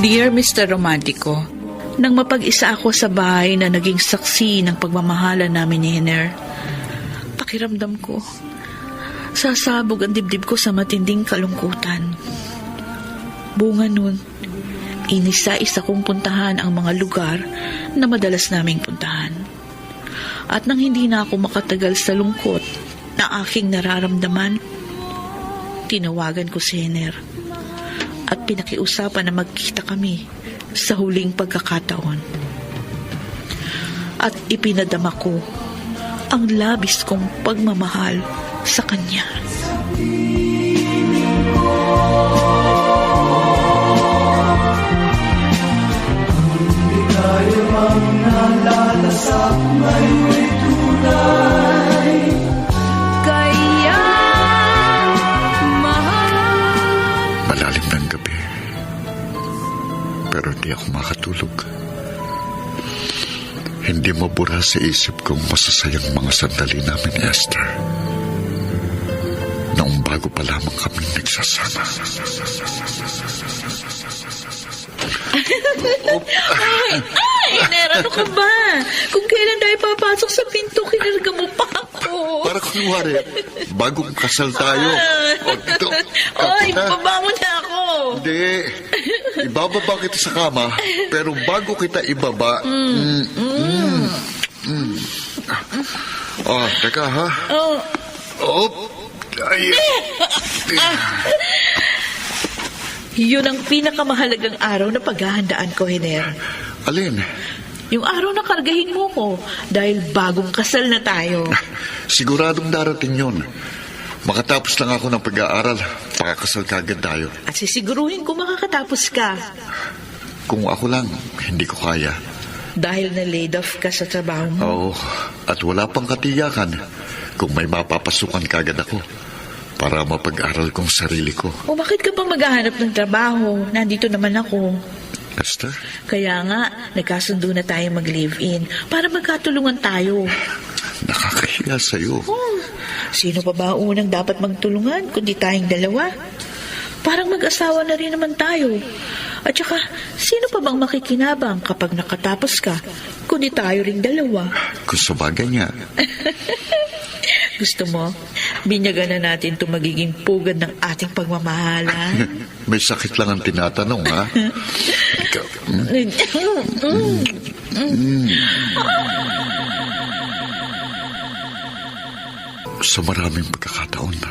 Dear Mr. Romántico, nang mapag-isa ako sa bahay na naging saksi ng pagmamahalan namin ni Hiner, pakiramdam ko, sasabog ang dibdib ko sa matinding kalungkutan. Bunga nun, inisa-isa kong puntahan ang mga lugar na madalas naming puntahan. At nang hindi na ako makatagal sa lungkot na aking nararamdaman, tinawagan ko si Hiner at pinakiusapan na magkita kami sa huling pagkakataon. At ipinadama ko ang labis kong pagmamahal sa kanya. Kaya mahal. Malalim ng gabi, pero hindi ako makatulog. Hindi mabura sa isip kong masasayang mga sandali namin, Esther. Noong bago pa lamang kami nagsasama. Hiner, ano ka ba? Kung kailan tayo papasok sa pinto, kinarga mo pa ako. Para kunwari, bagong kasal tayo. Oy, babangon na ako. Hindi. Ibababa kita sa kama, pero bago kita ibaba... teka ha? Oh. Ay. Yun ang pinakamahalagang araw na paghahandaan ko, Hiner. Alin? Yung araw na kargahin mo ko dahil bagong kasal na tayo. Siguradong darating yun. Makatapos lang ako ng pag-aaral, pakakasal kagad tayo. At sisiguruhin ko makakatapos ka. Kung ako lang, hindi ko kaya. Dahil na-laid off ka sa trabaho mo. Oo, at wala pang katiyakan kung may mapapasukan kagad ako para mapag-aral kong sarili ko. O bakit ka pa maghahanap ng trabaho? Nandito naman ako. Esther? Kaya nga, nagkasundo na tayo mag-live-in para magkatulungan tayo. Nakakahiya sa'yo. Sino pa ba unang dapat magtulungan kundi tayong dalawa? Parang mag-asawa na rin naman tayo. At saka, sino pa bang makikinabang kapag nakatapos ka kundi tayo ring dalawa? Kung sabagay nga. Gusto mo, binyagan na natin itong magiging pugad ng ating pagmamahala. May sakit lang ang tinatanong, ha? Ikaw, Sa maraming pagkakataon,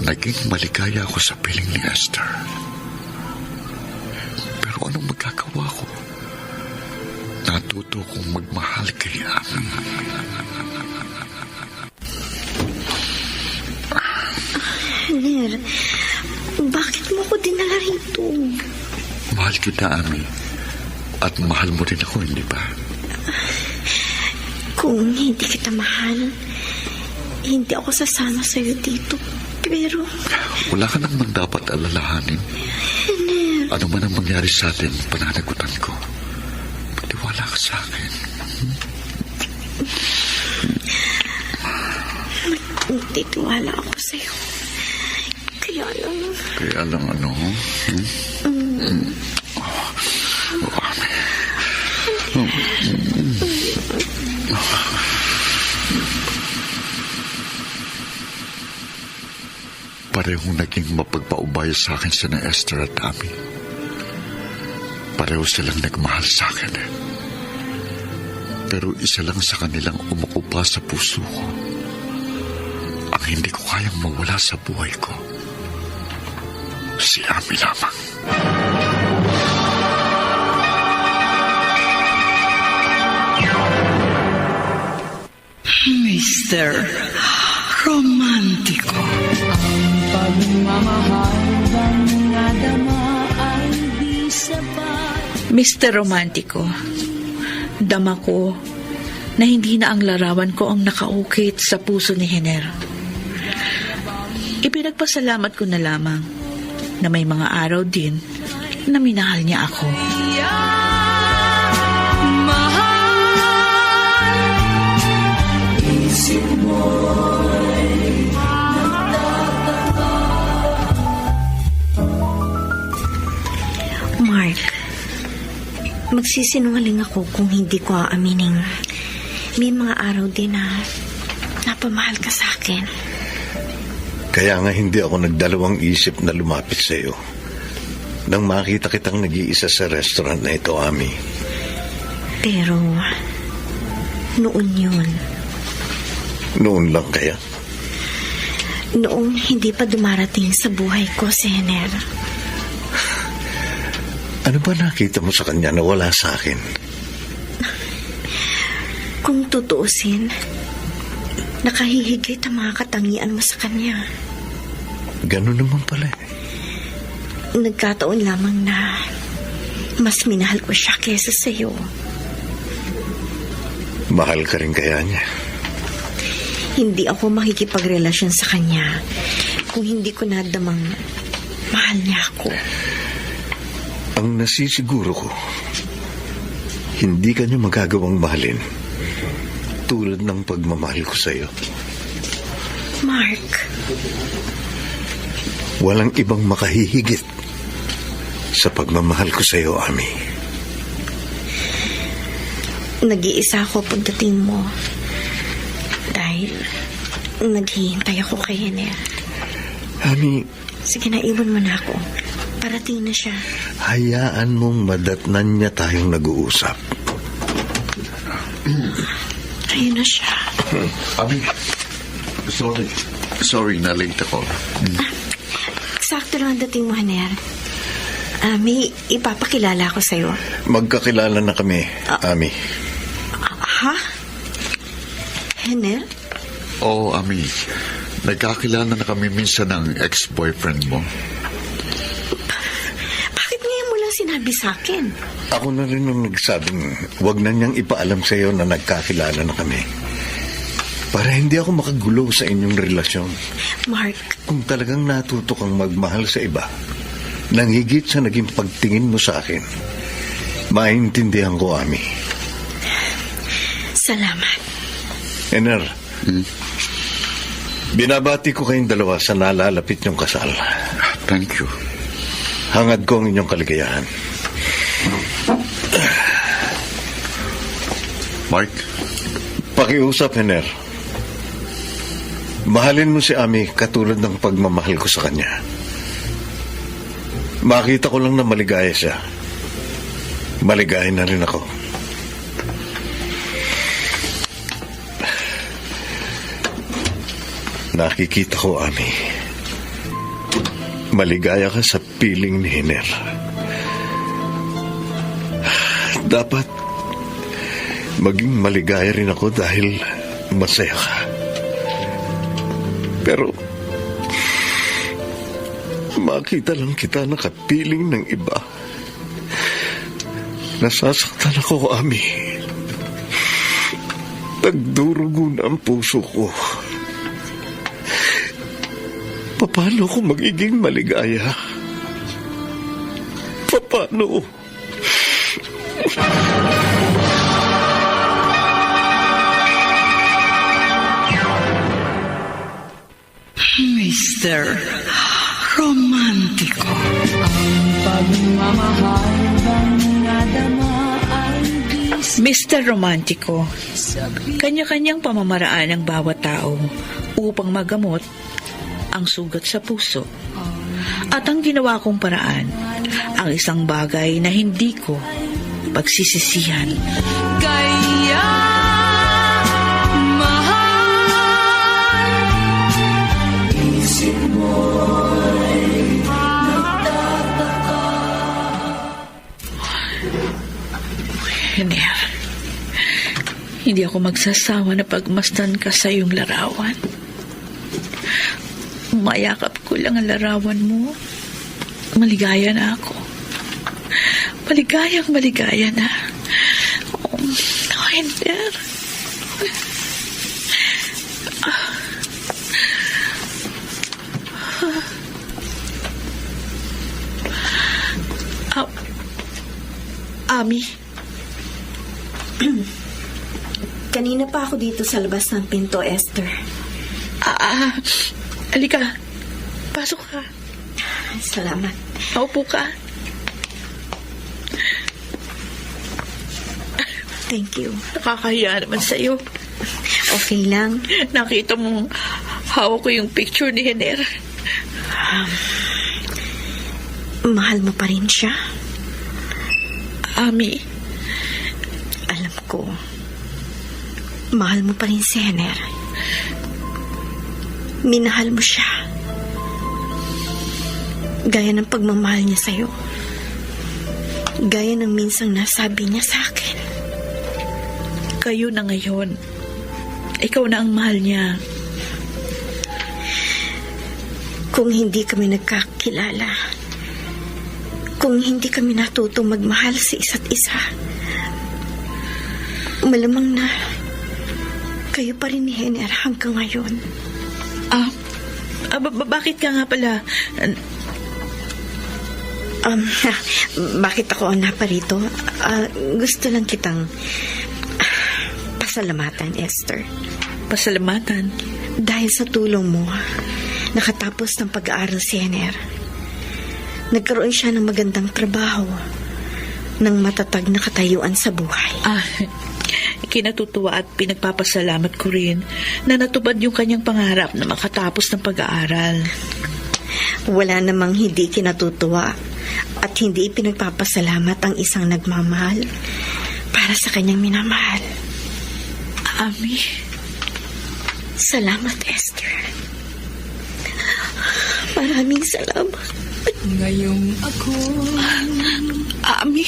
naging maligaya ako sa piling ni Esther. Pero anong magagawa ko? Natuto kong magmahal kay Ami. Hiner, bakit mo ko dinala rito? Mahal kita, Ami. At mahal mo rin ako, hindi ba? Kung hindi kita mahal, hindi ako sasama sa'yo dito. Pero... Wala ka naman dapat alalahanin. Hiner... Ano man ang mangyari sa atin, pananagutan ko. Magtiwala ka sa akin. Magtitiwala ako sa'yo. Kaya lang... Kaya lang ano? Parehong naging mapagpaubaya sa akin sina Esther at Ami. Pareho silang nagmahal sa akin. Pero isa lang sa kanilang umukupa sa puso ko. Ang hindi ko kayang mawala sa buhay ko. Si Ami lamang. Mr. Romántico. Pagmamahal bang nadama ay di sapat. Mr. Romántico, dama ko na hindi na ang larawan ko ang nakaukit sa puso ni Hiner. Ipinagpasalamat ko na lamang na may mga araw din na minahal niya ako. Magsisinungaling ako kung hindi ko aamining may mga araw din na napamahal ka sa akin. Kaya nga hindi ako nagdalawang isip na lumapit sa iyo nang makita kitang nag-iisa sa restaurant na ito, Ami. Pero, noon yun. Noon lang kaya? Noong hindi pa dumarating sa buhay ko si Henner. Ano ba nakita mo sa kanya na wala sa akin? Kung tutuusin, nakahihigit ang mga katangian mo sa kanya. Ganun naman pala eh. Nagkataon lamang na mas minahal ko siya kesa sa'yo. Mahal ka rin kaya niya? Hindi ako makikipagrelasyon sa kanya kung hindi ko nadamang mahal niya ako. Ang nasisiguro ko, hindi ka niya magagawang mahalin tulad ng pagmamahal ko sa'yo. Mark, Walang ibang makahihigit sa pagmamahal ko sa'yo, Ami. nag-iisa ako pagdating mo. Dahil naghihintay ako kay Henner. Ami, Sige na, iwan mo na ako. Parating na siya. hayaan mong madatnan niya tayong nag-uusap. Ayun na siya. Ami, sorry. Sorry na late ako. Sakto lang ang dating mo, Henner. May ipapakilala ko sa'yo. Magkakilala na kami, Ami. Ha? Henner? Oo, Ami. Nagkakilala na kami minsan ng ex-boyfriend mo. Bakit ngayon mo lang sinabi sa'kin? Ako na rin ang nagsabing wag na niyang ipaalam sa iyo na nagkakilala na kami. Para hindi ako makagulo sa inyong relasyon. Mark, Kung talagang natuto kang magmahal sa iba, nang higit sa naging pagtingin mo sa akin, maintindihan ko, Ami. salamat. Henner, binabati ko kayong dalawa sa nalalapit niyong kasal. Thank you. Hangad ko ang inyong kaligayahan. Mark, Pakiusap, Henner. Mahalin mo si Ami katulad ng pagmamahal ko sa kanya. Makita ko lang na maligaya siya. Maligaya na rin ako. Nakikita ko, Ami. Maligaya ka sa piling ni Henner. Dapat maging maligaya rin ako dahil masaya ka. Pero makita lang kita nakapiling ng iba. Nasasaktan ako, Ami. Nagdurugo na ang puso ko. Paano ko magiging maligaya? Paano? Mr. Romántico. Pagmamahal bang nadama ay Mr. Romántico, kanya-kanyang pamamaraan ng bawat tao upang magamot ang sugat sa puso. At ang ginawa kong paraan, ang isang bagay na hindi ko pagsisisihan. kaya mahal. Isip mo'y nagtataka. Henner, hindi ako magsasawa na pagmasdan ka sa iyong larawan. Mayakap ko lang ang larawan mo. Maligaya na ako. Maligayang maligaya na. Oh, Henner. Ami. Kanina pa ako dito sa labas ng pinto, Esther. Halika. Pasok ka. Salamat. Maupo ka. Thank you. Nakakahiya naman sa'yo. Okay lang. Nakita mong hawak ko yung picture ni Hener. Mahal mo pa rin siya? Ami, Alam ko. Mahal mo pa rin si Hener. Minahal mo siya. Gaya ng pagmamahal niya sa'yo. Gaya ng minsang nasabi niya sa akin. kayo na ngayon. Ikaw na ang mahal niya. Kung hindi kami nagkakilala, kung hindi kami natutong magmahal sa isa't isa, malamang na kayo pa rin ni Hener hanggang ngayon. Bakit ka nga pala? Bakit ako naparito? Gusto lang kitang pasalamatan, Esther. Pasalamatan? Dahil sa tulong mo, nakatapos ng pag-aaral si Hener. Nagkaroon siya ng magandang trabaho, ng matatag na katayuan sa buhay. Kinatutuwa at pinagpapasalamat ko rin na natupad yung kanyang pangarap na makatapos ng pag-aaral. Wala namang hindi kinatutuwa at hindi pinagpapasalamat ang isang nagmamahal para sa kanyang minamahal. Ami, Salamat, Esther. Maraming salamat. Ngayong ako Ami,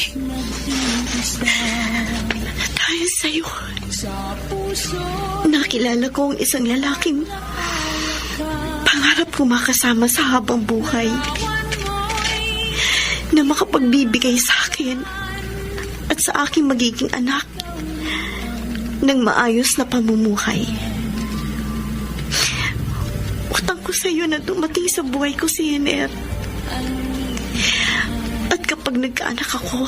Dahil sa'yo, sa puso nakilala ko ang isang lalaking pangarap ko makasama sa habang buhay, na makapagbibigay sa akin at sa aking magiging anak ng maayos na pamumuhay. Utang ko sa iyo na dumating sa buhay ko si Hener. At kapag nagkaanak ako,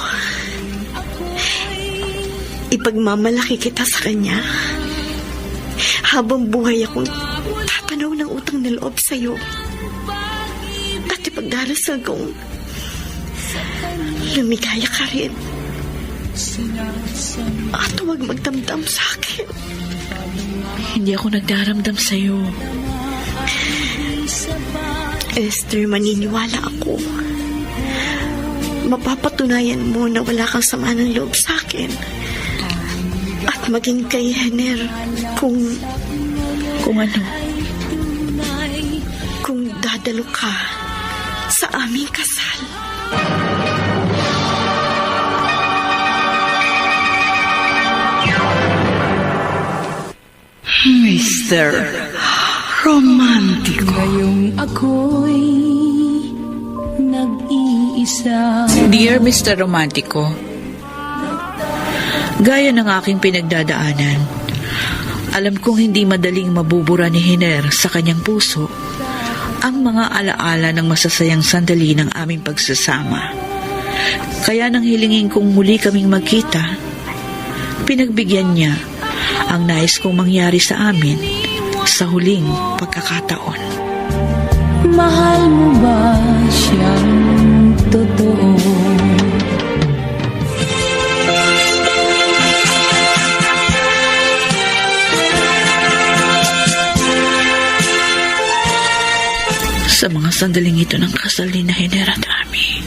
ipagmamalaki kita sa kanya. Habang buhay akong tatanaw ng utang na loob sa iyo. At ipagdarasal kong lumigaya ka rin. At huwag magdamdam sa akin. hindi ako nagdaramdam sa'yo. Esther, maniniwala ako. Mapapatunayan mo na wala kang sama ng loob sa akin. At maging kay Hener kung Kung ano? kung dadalo ka sa aming kasal. Mr. Romantico. ngayong ako'y nag-iisa. Dear Mr. Romantico, gaya ng aking pinagdadaanan, alam kong hindi madaling mabubura ni Hener sa kanyang puso ang mga alaala ng masasayang sandali ng aming pagsasama. Kaya nang hilingin kong muli kaming magkita, pinagbigyan niya ang nais kong mangyari sa amin sa huling pagkakataon. Mahal mo ba siyang totoo? Sa mga sandaling ito ng kasal ni Hener at Ami,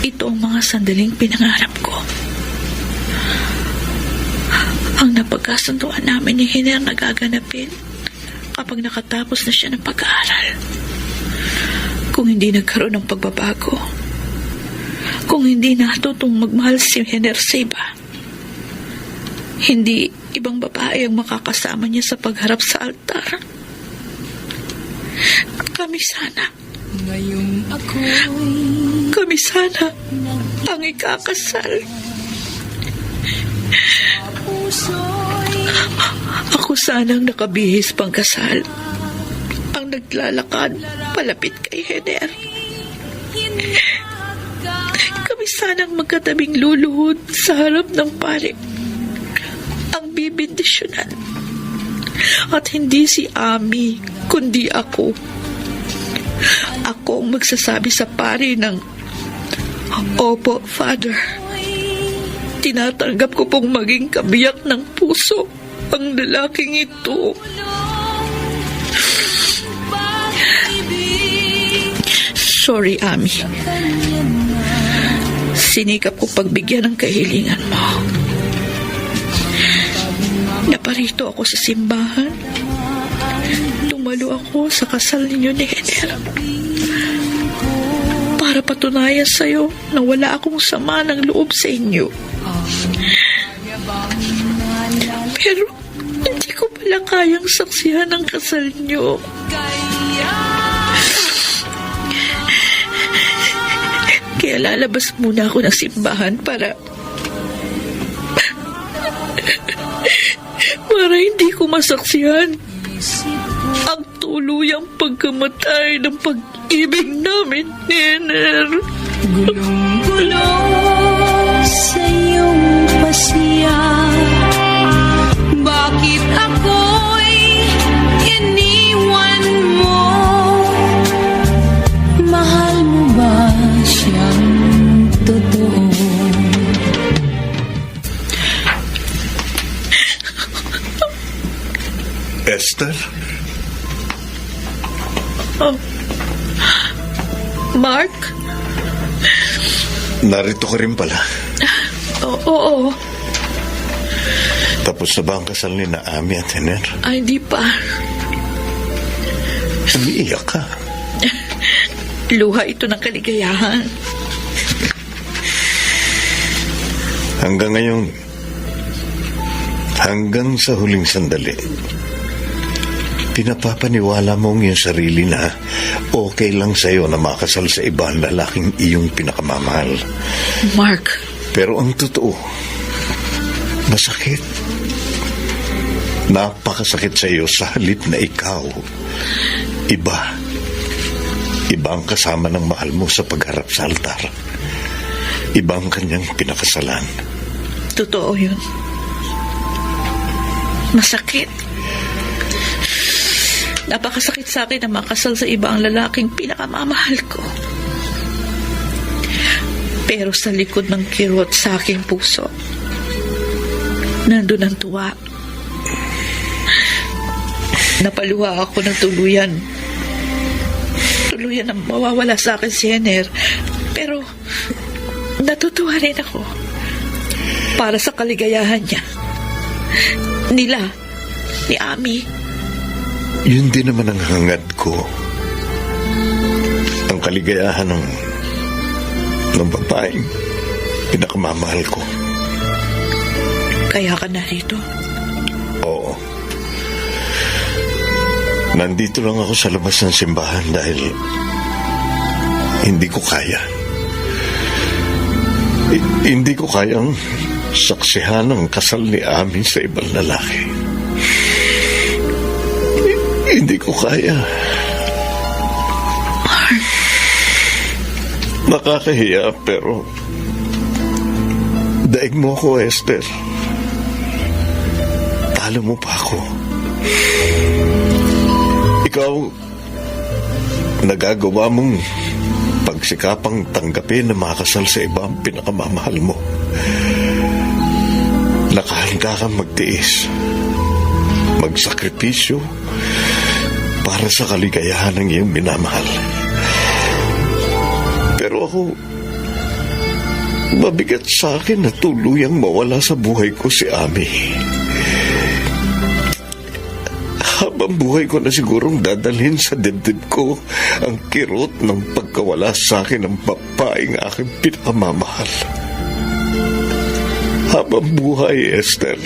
ito ang mga sandaling pinangarap ko. Ang napagkasunduan namin ni Hener na gaganapin kapag nakatapos na siya ng pag-aaral. Kung hindi nagkaroon ng pagbabago, kung hindi natutong magmahal si Hener sa iba, hindi ibang babae ang makakasama niya sa pagharap sa altar. Kami sana ang ikakasal. Ako sanang nakabihis pang kasal, ang naglalakad palapit kay Hener. Kami sanang magkatabing luluhod sa harap ng pari, ang bibindisyonan. At hindi si Ami, kundi ako. Ako ang magsasabi sa pari ng, "Opo, Father." Tinatanggap ko pong maging kabiyak ng puso ang lalaking ito. Sorry, Ami. Sinikap ko pagbigyan ng kahilingan mo. Naparito ako sa simbahan. Tumalo ako sa kasal ninyo ni Hener. Para patunayan sa'yo na wala akong sama ng loob sa inyo. Pero hindi ko pala kayang saksihan ang kasal niyo. Kaya lalabas muna ako ng simbahan para hindi ko masaksihan ang tuluyang pagkamatay ng pag-ibig namin ni Hener. Gulong-gulo sa iyong pasiya. Bakit ako'y iniwan mo? Mahal mo ba siyang totoo? Esther? Oh. Mark? Narito ka rin pala. Oo. Tapos na ba ang kasal ni Naami at Hener? Ay, hindi pa. Umiiyak ka. Luha ito ng kaligayahan. Hanggang ngayon, hanggang sa huling sandali, pinapapaniwala mo ang iyong sarili na okay lang sa'yo na makasal sa ibang lalaking iyong pinakamamahal. Mark. Pero ang totoo, masakit. Napakasakit sa'yo sa halip na ikaw. Iba ang kasama ng mahal mo sa pagharap sa altar. Iba ang kanyang pinakasalan. Totoo yun. Masakit. Napakasakit sa akin na makasal sa iba ang lalaking pinakamamahal ko. Pero sa likod ng kirot sa aking puso, nandun ang tuwa. Napaluha ako ng tuluyan. Tuluyan na mawawala sa akin si Hener. Pero natutuwa rin ako para sa kaligayahan niya. Nila, ni Ami. Yun din naman ang hangad ko. Ang kaligayahan ng babaeng pinakamamahal ko. Kaya ka narito? Oo. Nandito lang ako sa labas ng simbahan dahil hindi ko kaya. Hindi ko kayang saksihan ang kasal ni Ami sa ibang lalaki. Hindi ko kaya. Nakakahiya pero daig mo ako, Esther. Talo mo pa ako. Ikaw, nagagawa mong pagsikapang tanggapin na makasal sa iba ang pinakamamahal mo. Nakahanda kang magtiis, magsakripisyo para sa kaligayahan ng iyong minamahal. Pero ako, mabigat sa akin na tuluyang mawala sa buhay ko si Ami. Habang buhay ko na sigurong dadalhin sa dibdib ko ang kirot ng pagkawala sa akin ng babaeng aking pinakamamahal. Habang buhay, Esther.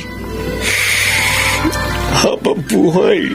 Habang buhay.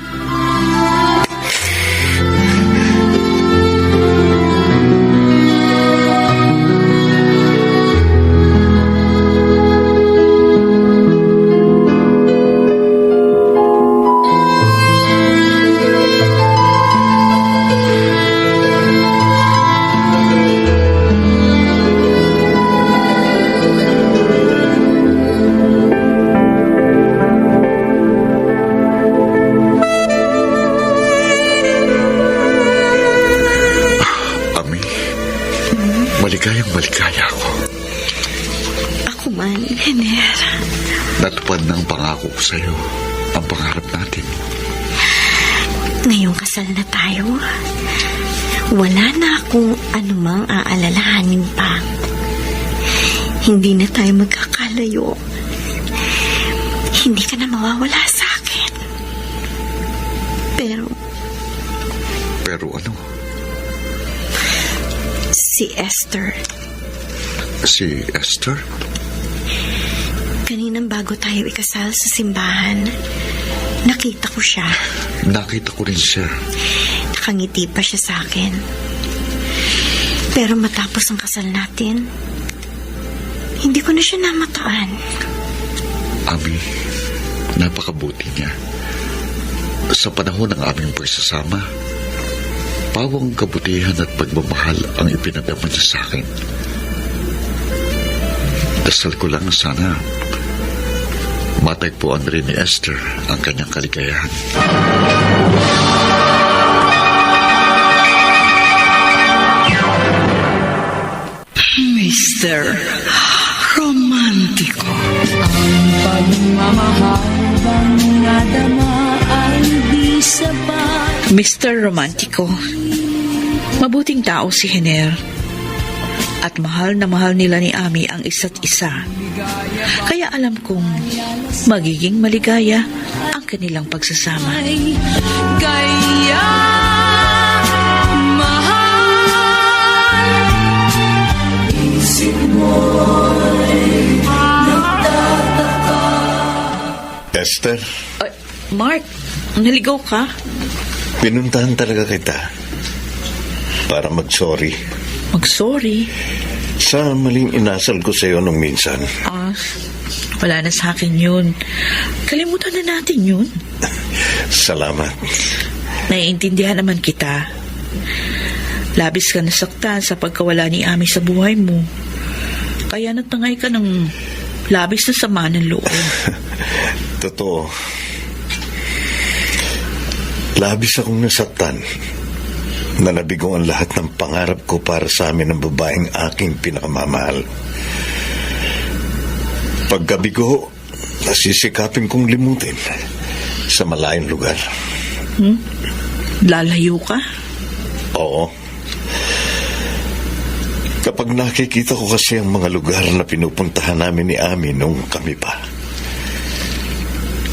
Maligaya ako. Ako naman, Hener. Natupad ng pangako ko sa'yo ang pangarap natin. Ngayong kasal na tayo, wala na akong anumang aalalahanin pa. Hindi na tayo magkakalayo. Hindi ka na mawawala sa akin. Pero ano? Si Esther, Si Esther? kaninang bago tayo ikasal sa simbahan, nakita ko siya. Nakita ko rin siya. Nakangiti pa siya sa akin. Pero matapos ang kasal natin, hindi ko na siya namataan. Ami, napakabuti niya. Sa panahon ng aming pagsasama, pawang kabutihan at pagmamahal ang ipinadama niya sa akin. Dasal ko lang sana matagpuan rin ni Esther ang kanyang kaligayahan. Mr. Romantiko. Pagmamahal bang nadama ay di sapat. Mr. Romantiko, mabuting tao si Hener. At mahal na mahal nila ni Ami ang isa't isa. Kaya alam kong magiging maligaya ang kanilang pagsasama. Ay kaya mahal. Isip mo'y nagtataka. Esther, Mark, naligaw ka? pinuntahan talaga kita para mag-sorry Mag-sorry. sa maling inasal ko sa'yo nung minsan. Wala na sa akin yun. Kalimutan na natin yun. Salamat. Naiintindihan naman kita. Labis ka nasaktan sa pagkawala ni Ami sa buhay mo. Kaya nagtangay ka ng labis na sama ng loob. Totoo. Labis akong nasaktan na nabigo ang lahat ng pangarap ko para sa amin ng babaeng aking pinakamamahal. Pagkabigo, nasisikapin kong limutin sa malayong lugar. Lalayo ka? Oo. Kapag nakikita ko kasi ang mga lugar na pinupuntahan namin ni Ami nung kami pa,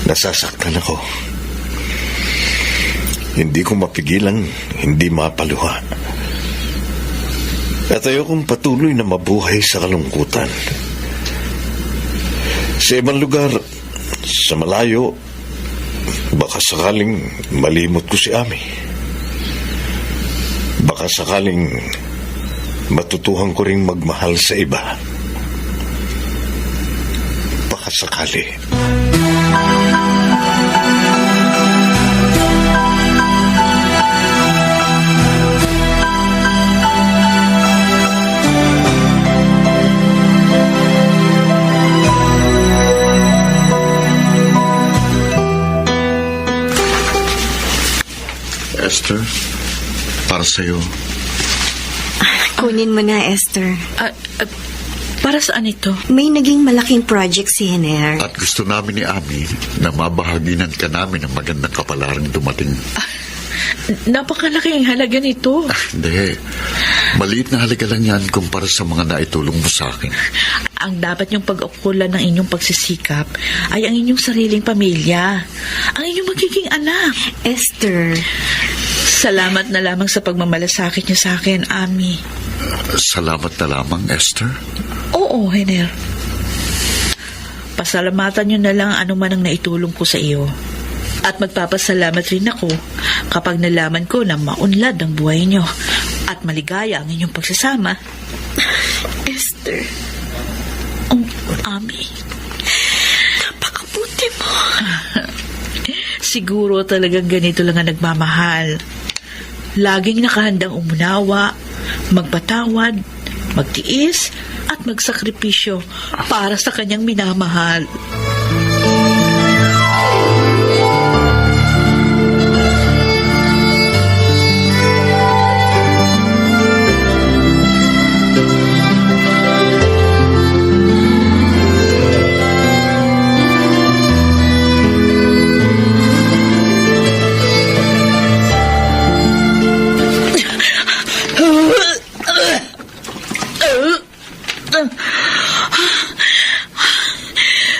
nasasaktan ako. Hindi ko mapigilang hindi mapaluha. At ayokong patuloy na mabuhay sa kalungkutan. Sa ibang lugar, sa malayo, baka sakaling malimot ko si Ami. Baka sakaling matutuhan ko ring magmahal sa iba. Baka sakali. Esther, para sa'yo. Kunin mo na, Esther. Para saan ito? May naging malaking project si Hener. At gusto namin ni Ami na mabahaginan ka namin ng magandang kapalaran dumating. Napakalaki ang halaga nito. Hindi. Maliit na halaga lang yan kumpara sa mga naitulong mo sa akin. Ang dapat niyong pag-ukulan ng inyong pagsisikap ay ang inyong sariling pamilya. Ang inyong magiging anak. Esther, Salamat na lamang sa pagmamalasakit niyo sa akin, Ami. Salamat na lamang, Esther. Oo, Hener. Pasalamatan niyo na lang anuman ang naitulong ko sa iyo. At magpapasalamat rin ako kapag nalaman ko na maunlad ang buhay niyo at maligaya ang inyong pagsasama. Esther, Oh, Ami. napakabuti mo. Siguro talagang ganito lang ang nagmamahal. Laging nakahandang umunawa, magpatawad, magtiis, at magsakripisyo para sa kanyang minamahal.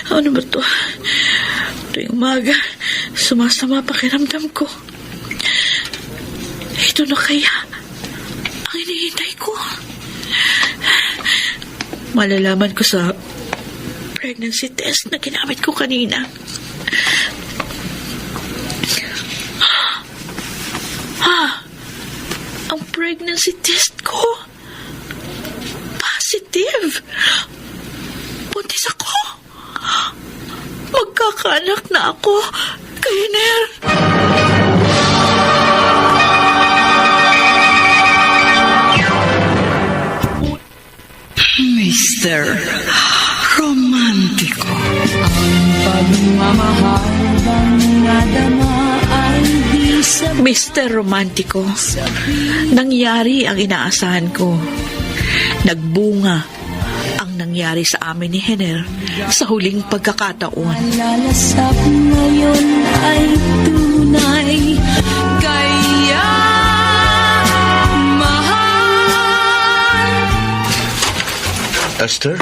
Ano ba to? Tuwing umaga, sumasama pakiramdam ko. Ito na kaya ang hinihintay ko. Malalaman ko sa pregnancy test na ginamit ko kanina. Ang pregnancy test ko positive. Buntis ako. Magkakaanak na ako kay Hiner. Mr. Romantiko. Ang pagmamahal bang nadama ay di sabihin. Mr. Romantiko, nangyari ang inaasahan ko. Nagbunga ang nangyari sa amin ni Hiner sa huling pagkakataon. Lalasap ngayon ay tunay. Kaya mahal. Esther?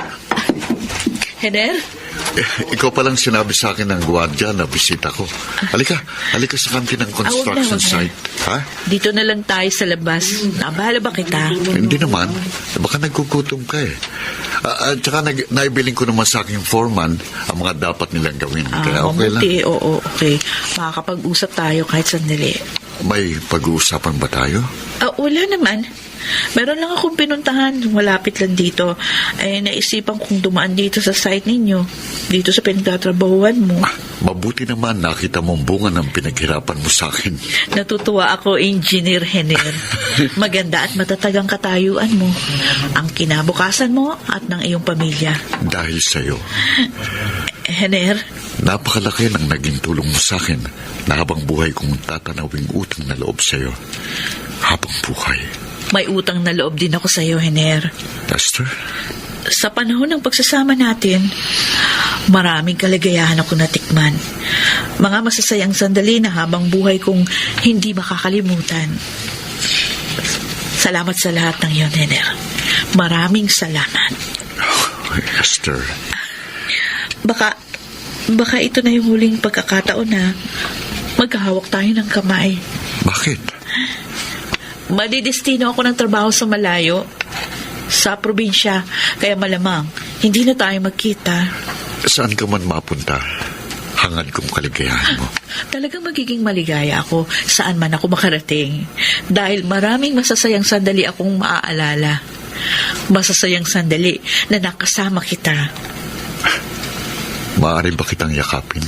Hiner? Ikaw palang sinabi sa akin ng gwardiya na bisita ko. Halika sa kantin ng construction Wag na. site. Ha? Dito na lang tayo sa labas. Nabahala ba kita? Hindi naman. Baka nagkukutom ka eh. At saka naibiling ko naman sa aking foreman ang mga dapat nilang gawin. Kaya okay lang. Mabuti. Oo, okay. Makakapag-usap tayo kahit sandali. May pag-uusapan ba tayo? Wala naman. Meron lang akong pinuntahan. Malapit lang dito. Naisipan kong dumaan dito sa site ninyo. Dito sa pinagtatrabahuan mo. Mabuti naman nakita mong bunga ng pinaghirapan mo sa akin. Natutuwa ako, Engineer Hiner. Maganda at matatag ang katayuan mo. Ang kinabukasan mo at ng iyong pamilya. Dahil sa'yo, Hiner, napakalaki ng naging tulong mo sa akin na habang buhay kong tatanawing utang na loob sa'yo. Habang buhay. may utang na loob din ako sa'yo, Hiner. Esther? Sa panahon ng pagsasama natin, maraming kaligayahan ako natikman. Mga masasayang sandali na habang buhay kong hindi makakalimutan. Salamat sa lahat ng iyon, Hiner. Maraming salamat. Oh, Esther. Baka ito na yung huling pagkakataon na magkahawak tayo ng kamay. Bakit? Madidestino ako ng trabaho sa malayo, sa probinsya, kaya malamang hindi na tayo magkita. Saan ka man mapunta, hangad kong kaligayahan mo. Talagang magiging maligaya ako saan man ako makarating. Dahil maraming masasayang sandali akong maaalala. Masasayang sandali na nakasama kita. Maaari ba kitang yakapin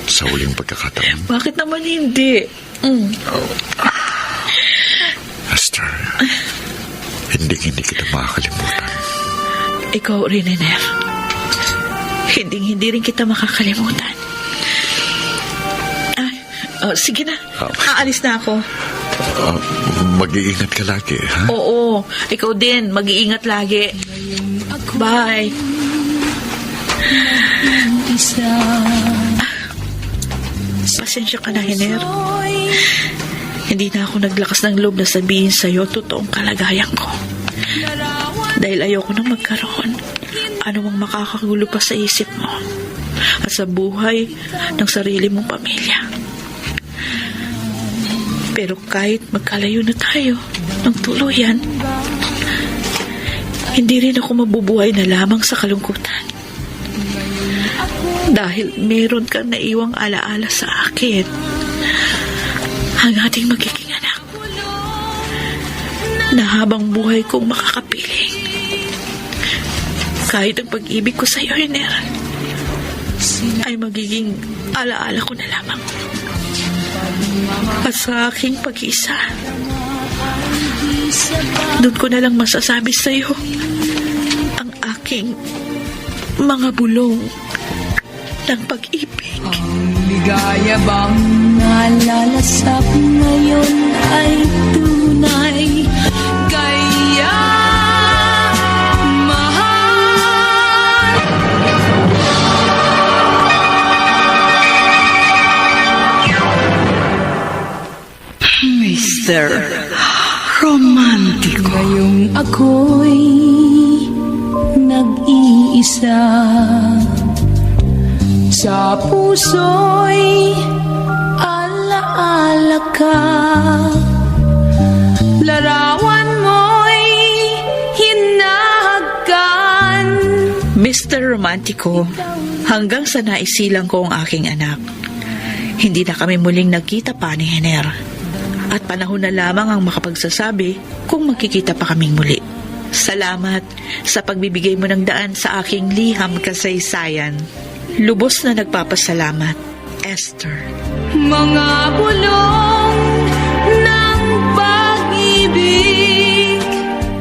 sa huling pagkakataon? Bakit naman hindi? Esther, hindi kita makakalimutan. Ikaw rin, Hiner. Hindi rin kita makakalimutan. Sige na. Aalis na ako. Mag-iingat ka lagi, ha? Oo, ikaw din. Mag-iingat lagi. Bye. Pasensya ka na, Hiner. Hindi na ako naglakas ng loob na sabihin sa'yo totoong kalagayan ko. Dahil ayoko nang magkaroon anumang makakagulo pa sa isip mo at sa buhay ng sarili mong pamilya. Pero kahit magkalayo na tayo ng tuluyan, hindi rin ako mabubuhay na lamang sa kalungkutan. Dahil meron kang naiwang alaala sa akin. Ang ating magiging anak na habang buhay kong makakapiling. Kahit ang pag-ibig ko sa iyo, Hiner, ay magiging alaala ko na lamang. At sa aking pag-iisa, doon ko na lang masasabi sa iyo ang aking mga bulong ng pag-ibig. Ang ligaya bang nalalasap ngayon ay tunay. Kaya mahal. Mr. Romantiko. Ngayong ako'y nag-iisa. Sa puso'y alaala ka, larawan mo'y hinahagan. Mr. Romantico, hanggang sa naisilang ko ang aking anak, hindi na kami muling nagkita pa ni Hener. At panahon na lamang ang makapagsasabi kung magkikita pa kaming muli. Salamat sa pagbibigay mo ng daan sa aking liham kasaysayan. Lubos na nagpapasalamat, Esther. Mga bulong ng pag-ibig.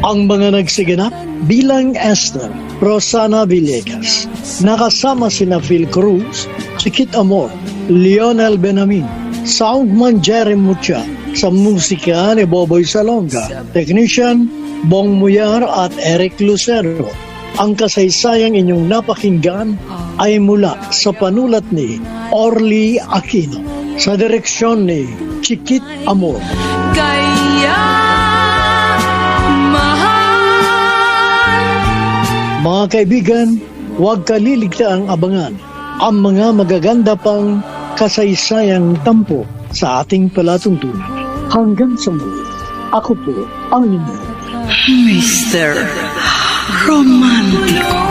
Ang mga nagsiganap bilang Esther, Rosana Villegas. Nakasama sina Phil Cruz, Chiquit Amor, Lionel Benamin, Soundman Jerry Mucha, sa musika ni Boboy Salonga, Technician Bong Muyar at Eric Lucero. Ang kasaysayang inyong napakinggan ay mula sa panulat ni Orly Aquino, sa direksyon ni Chiquit Amor. Kaya mahal. Mga kaibigan, huwag kaliligtaang abangan ang mga magaganda pang kasaysayang tampo sa ating palatuntunan. Hanggang sa muli, ako po ang inyo. Mr. Romantico.